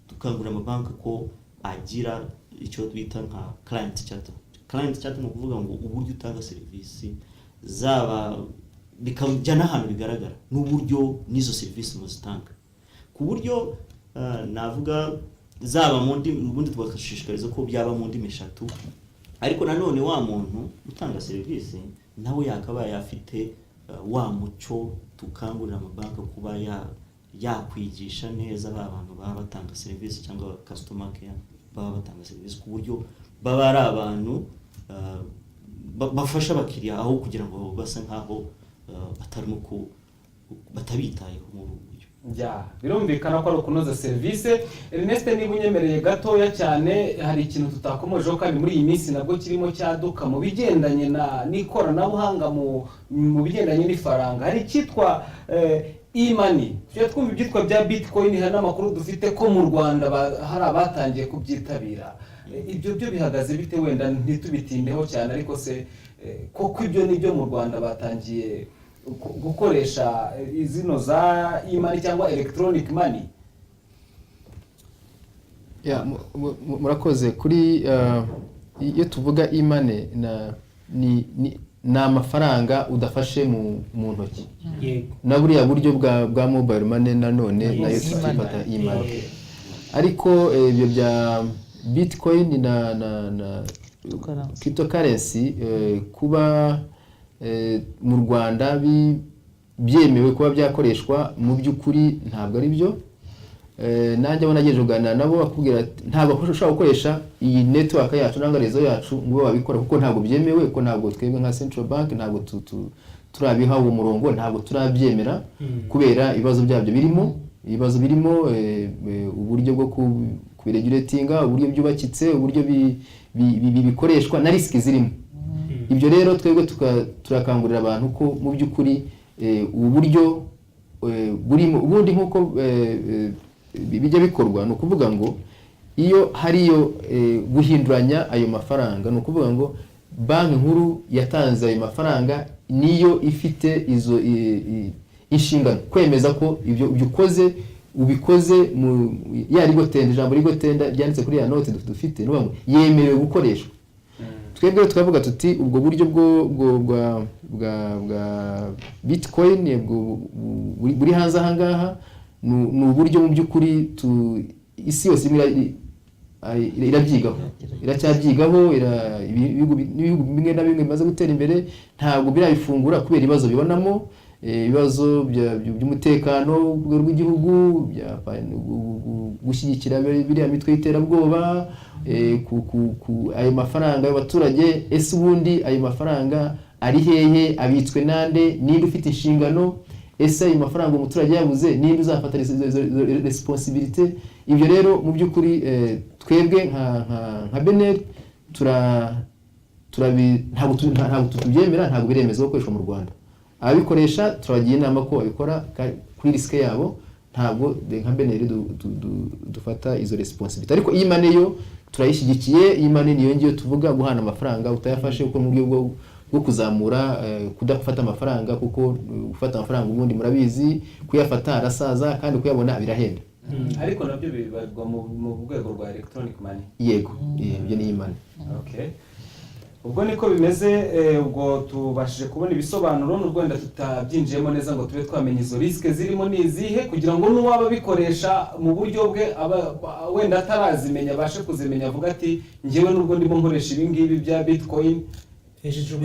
tukangurira amabanki ko agira icyo twita nka client chat ni ukuvuga ngo uburyo utanga serivisi zaba bikajya n'ahantu bigaragara n'uburyo n'izo serivisi muzitanga ku buryo navuga zaba mu ndimi ubundi twashishikariza ko byaba mu ndimi eshatu ariko nanone wa muntu utanga serivisi nawe yakabaye afite wa muco tukangurira amabanki kuba yakwigisha neza ba bantu baba batanga serivisi cyangwa customer care baba batanga serivisi ku buryo baba ari abantu bafasha abakiriya aho kugira ngo basa nkaho batarimo batabitayeho mu buryo. Birumvikana ko ari ukunoza serivisi. Ernest, niba unyemereye gatoya cyane, hari ikintu tutakomojeho kandi muri iyi minsi nabwo kirimo cyaduka mu bigendanye n'ikoranabuhanga mu bigendanye n'ifaranga. Hari icyitwa e-money. Tujya twumva ibyitwa bya Bitcoin, hari n'amakuru dufite ko mu Rwanda hari abatangiye kubyitabira. Ibyo byo bihagaze bite? Wenda ntitubitindeho cyane, ariko se koko ibyo nibyo mu Rwanda batangiye gukoresha izino za e-money cyangwa electronic money? Murakoze. Kuri iyo tuvuga e-money ni amafaranga udafashe mu ntoki, na buriya buryo bwa mobile money nanone nayo twifata e-money. Ariko ibyo bya Bitcoin na cryptocurrency kuba mu Rwanda byemewe kuba byakoreshwa, mu by'ukuri ntabwo ari byo. Nanjye abo nagejeje kuganira nabo bakubwira ntabwo ushobora gukoresha iyi network yacu nanga rezo yacu ngo babikora, kuko ntabwo byemewe, kuko ntabwo twebwe nka Central Bank ntabwo turabiha uwo murongo, ntabwo turabyemera kubera ibibazo byabyo birimo uburyo bwo kubiregulatinga, uburyo byubakitse, uburyo bikoreshwa na risk zirimo. Ibyo rero twebwe turakangurira abantu ko mu by'ukuri ubu buryo burimo ubundi nk'uko bijya bikorwa, ni ukuvuga ngo iyo hariyo guhinduranya ayo mafaranga, ni ukuvuga ngo banki nkuru yatanze ayo mafaranga niyo ifite izo inshingano kwemeza ko ibyo ukoze ubikoze mu ya rigotenda, ijambo rigotenda ryanditse kuri ya note dufite, ni ngo yemerewe gukoreshwa. Twebwe twavuga tuti ubwo buryo bwa Bitcoin buri hanze aha ngaha ni uburyo mu by'ukuri isi yose iracyabyigaho, ibihugu bimwe na bimwe bimaze gutera imbere ntabwo birabifungura kubera ibibazo bibonamo, ibibazo by'umutekano w'igihugu, gushyigikira biriya mitwe y'iterabwoba, ayo mafaranga y'abaturage. Ese ubundi ayo mafaranga ari hehe, abitswe nande, ninde ufite inshingano? Ese ayo mafaranga umuturage yabuze ninde uzafata responsibility? Ibyo rero mu by'ukuri twebwe nka BNL ntabwo tubyemera, ntabwo biremezwa gukoreshwa mu Rwanda. Abikoresha turabagira inama ko babikora kuri risk yabo, ntabwo nka BNL dufata izo responsibility. Ariko iyi money yo turayishyigikiye. Iyi money niyo ngiyo tuvuga guhana amafaranga utayafashe, kuko mu buryo bwo kuzamura kudafata amafaranga, kuko gufata amafaranga ubundi murabizi kuyafata arasaza kandi kuyabona birahenda. Ariko nabyo bibarwa mu rwego rwa electronic money. Yego, ibyo ni imana. Okay. Ubwo niko bimeze. Ubwo tubashije kubona ibisobanuro, n'urwenda tutabyinjiyemo neza ngo tube twamenya izo risk zirimo n'izihe, kugira ngo n'uwaba bikoresha mu buryo bwe wenda atarazimenya abashe kuzimenya, avuga ati njyewe nubwo ndimo nkoresha ibi ngibi bya Bitcoin, ejo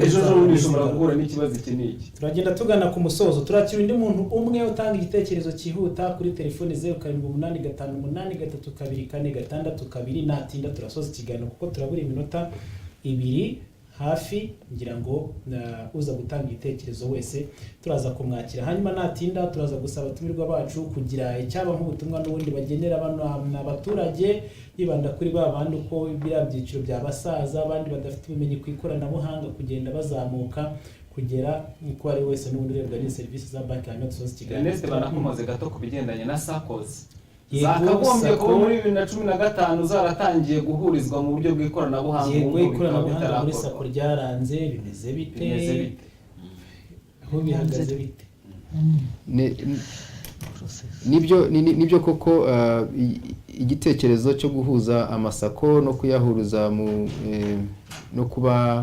nishobora guhura n'ikibazo iki n'iki. Turagenda tugana ku musozo. Turakira undi muntu umwe utanga igitekerezo cyihuta kuri telefone 0785832462. Natinda turasoza ikiganiro kuko turabura iminota 2 hafi, ngira ngo uza gutanga igitekerezo wese turaza kumwakira. Hanyuma natinda turaza gusaba tumirwa bacu kugira icyaba nk'ubutumwa n'ubundi bagenera abaturage, yibanda kuri babandi uko biriya byiciro by'abasaza, abandi badafite ubumenyi ku ikoranabuhanga kugenda bazamuka kugera ko ari wese n'ubundi urebwa ni serivisi za banki. Hanyuma dusoza ikiganiro. Ernest, banakomoze gato ku bigendanye na SACCOS. Zakagombye kuba muri 2015 zaratangiye guhurizwa mu buryo bw'ikoranabuhanga. Yego, ikoranabuhanga muri SACCO ryaranze, bimeze bite? Aho bihagaze bite? Nibyo koko igitekerezo cyo guhuza amasako no kuyahuruza no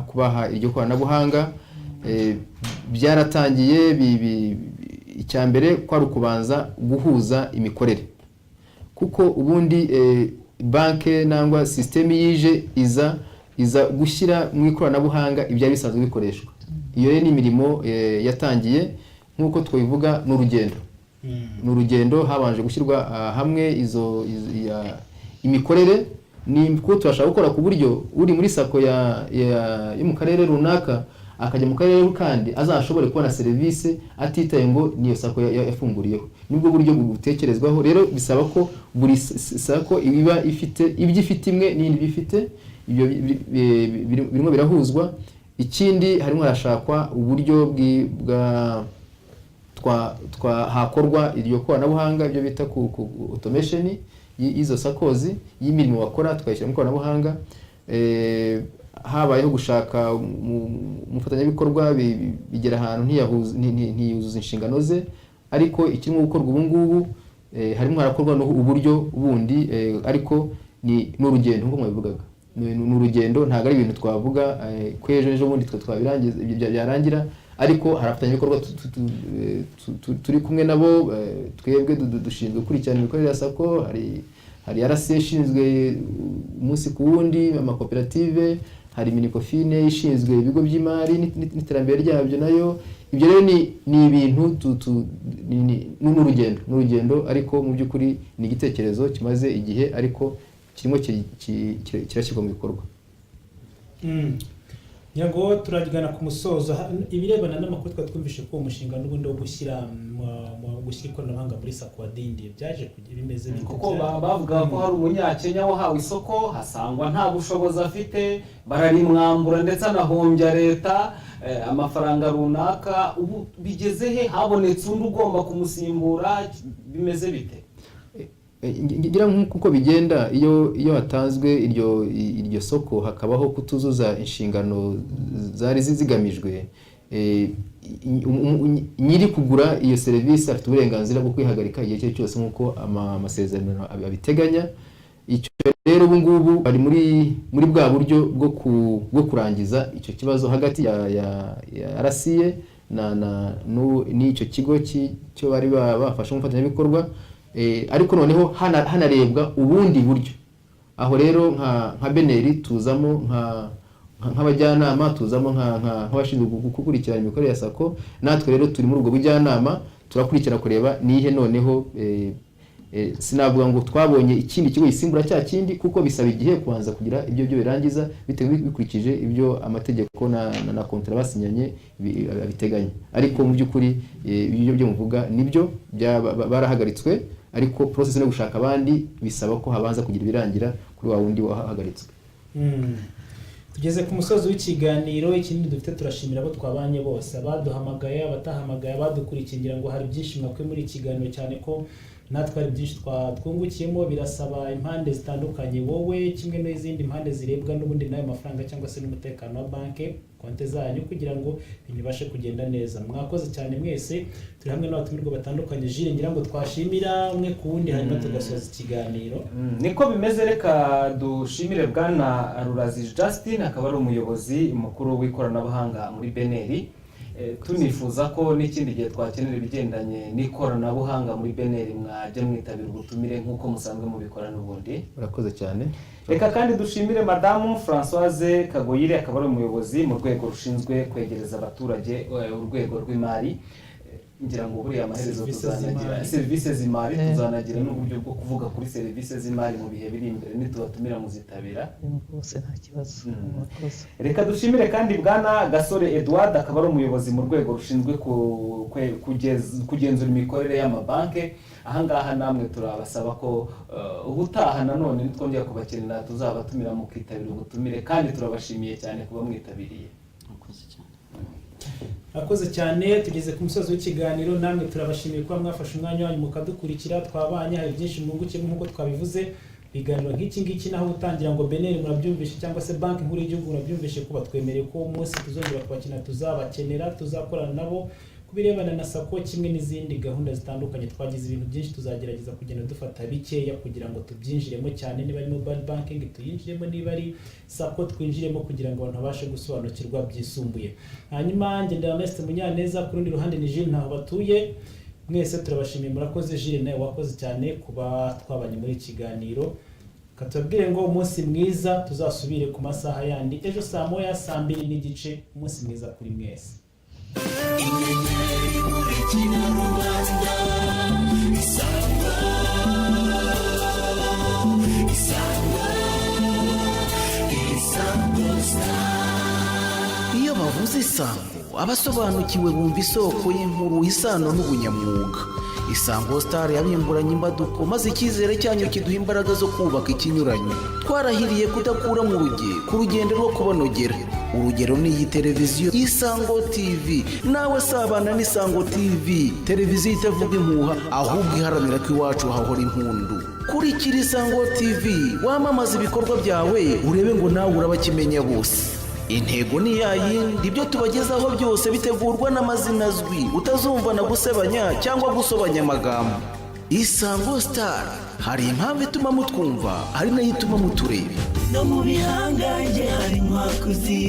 kubaha iryo koranabuhanga byaratangiye. Icyambere kwari ukubanza guhuza imikorere, kuko ubundi banke nangwa system yije iza gushyira mu ikoranabuhanga ibya bisanzwe bikoreshwa. iyo rero ni imirimo yatangiye nk'uko twabivuga n'urugendo n'urugendo habanje gushyirwa hamwe imikorere ni ko turashaka gukora ku buryo uri muri sako yo mu karere runaka akajya mu karere kandi azashobore kubona serivisi atitaye ngo niyo sako yafunguriyeho nibwo buryo butekerezwaho rero bisaba ko buri sako iba ifite ibyo ifite imwe n'indi bifite ibyo birimo birahuzwa ikindi harimo harashakwa uburyo hakorwa iryo koranabuhanga ibyo bita ku automation y'izo sakozi y'imirimo bakora twayishyira mu koranabuhanga habayeho gushaka umufatanyabikorwa bigera ahantu ntiyuzuza inshingano ze ariko ikirimo gukorwa ubu ngubu harimo harakorwa uburyo bundi ariko ni n'urugendo nk'uko mwabivugaga ni urugendo ntabwo ari ibintu twavuga ko ejo bundi twabirangiza byarangira ariko harafatanyabikorwa turi kumwe nabo twebwe dushinzwe gukurikirana imikorere ya sako hari RCA ishinzwe umunsi ku wundi amakoperative hari minicofine ishinzwe ibigo by'imari n'iterambere ryabyo nayo ibyo rero ni ibintu n'urugendo ariko mu by'ukuri ni igitekerezo kimaze igihe ariko kirimo kirashyirwa mu bikorwa. Nyago turagana ku musozo ibirebana n'amakuru twumvishe ko umushinga n'ubundi wo gushyira ikoranabuhanga muri sako wadindiye byaje kugira bimeze kuko bavuga ko hari umunyakenya wahawe isoko hasangwa nta bushobozi afite bararimwambura ndetse anahombya leta amafaranga runaka ubu bigeze he habonetse undi ugomba kumusimbura bimeze bite ngira nk'uko bigenda iyo hatanzwe iryo soko hakabaho kutuzuza inshingano zari zigamijwe nyiri kugura iyo serivisi afite uburenganzira bwo kwihagarika igihe cyose nk'uko amasezerano abiteganya icyo rero ubu ngubu bari muri bwa buryo bwo kurangiza icyo kibazo hagati ya RCA n'icyo kigo cyo bari bafashe umufatanyabikorwa ariko noneho hanarebwa ubundi buryo aho rero nka Beneri tuzamo nk'abajyanama tuzamo nk'abashinzwe gukurikirana imikorere ya sako natwe rero turi muri ubwo bujyanama turakurikira kureba nihe noneho sinavuga ngo twabonye ikindi kigo gisimbura cya kindi kuko bisaba igihe kubanza kugira ibyo birangiza bitewe bikurikije ibyo amategeko na kontra basinyanye biteganya ariko mu by'ukuri ibyo byo muvuga nibyo barahagaritswe ariko process no gushaka abandi bisaba ko habanza kugira ibirangira kuri wa wundi wahagaritswe. Tugeze ku musozi w'ikiganiro ikindi dufite turashimira abo twabanye bose abaduhamagaye abatahamagaye abadukurikiye ngira ngo hari byinshi mwakwe muri ikiganiro cyane ko natwe hari byinshi twungukiyemo birasaba impande zitandukanye wowe kimwe n'izindi impande zirebwa n'ubundi nayo mafaranga cyangwa se n'umutekano wa banke konte zanyu kugira ngo bibashe kugenda neza mwakoze cyane mwese turi hamwe n'abatumirwa batandukanye Jules ngira ngo twashimira umwe ku wundi hanyuma tugasoza ikiganiro niko bimeze reka dushimire bwana Rurazi Justin akaba ari umuyobozi mukuru w'ikoranabuhanga muri Beneri tunifuza ko n'ikindi gihe twakenera ibigendanye n'ikoranabuhanga muri Beneri mwajya mwitabira ubutumire nk'uko musanzwe mubikora n'ubundi urakoze cyane reka kandi dushimire madamu Françoise Kagoyire akaba ari umuyobozi mu rwego rushinzwe kwegereza abaturage urwego rw'imari ngira ngo buriya amaherezo tuzanagira serivisi z'imari tuzanagira n'uburyo bwo kuvuga kuri serivisi z'imari mu bihe biri imbere nitubatumira muzitabira bose nta kibazo reka dushimire kandi bwana Gasore Edouard akaba ari umuyobozi mu rwego rushinzwe kugenzura imikorere y'amabanke ahangaha namwe turabasaba ko ubutaha nanone twongera kubakenera tuzabatumira mu kwitabira ubutumire kandi turabashimiye cyane kuba mwitabiriye. Akoze cyane tugeze ku musozi w'ikiganiro namwe turabashimiye kuba mwafashe umwanya wanyu mukadukurikira twabanye hari byinshi mwungukiye nk'uko twabivuze biganiro nk'iki ngiki naho utangira ngo Beneri murabyumvishe cyangwa se banki nkuru y'igihugu murabyumvishe ko batwemereye ko umunsi tuzongera kubakina tuzabakenera tuzakorana nabo kubirebana na sako kimwe n'izindi gahunda zitandukanye twagize ibintu byinshi tuzagerageza kugenda dufata bikeya kugira ngo tubyinjiremo cyane niba ari mobile banking tuyinjiremo niba ari sako twinjiremo kugira ngo abantu babashe gusobanukirwa byisumbuye hanyuma ngendera Ernest Munyaneza ku rundi ruhande ni Jules ntaho batuye mwese turabashimiye murakoze Jules nawe wakoze cyane kuba twabanye muri ikiganiro katubwire ngo umunsi mwiza tuzasubire ku masaha yandi ejo saa 1 saa 2 n'igice umunsi mwiza kuri mwese. inyenyeri imurikira rubanda. Isango, Isango, Isango Star. iyo bavuze isango abasobanukiwe bumva isoko y'inkuru, isano n'ubunyamwuga. Isango Star yabimburanye imbaduko maze icyizere cyanyu kiduha imbaraga zo kubaka ikinyuranyo. Twarahiriye kudakura mu ku rugendo rwo kubanogera. Urugero ni iyi televiziyo Isango TV. Nawe sabana n'Isango TV, televiziyo itavuga impuha ahubwo iharanira ko iwacu hahora impundu. Kurikira Isango TV wamamaza ibikorwa byawe, urebe ngo nawe urabakimenya bose. Intego ni ya yindi, ibyo tubagezaho byose bitegurwa n'amazina azwi, utazumva na gusebanya cyangwa gusobanya amagambo. Isango Star, hari impamvu ituma mutwumva, ari nayo ituma mutureba. No mu bihangange harimo akuzi.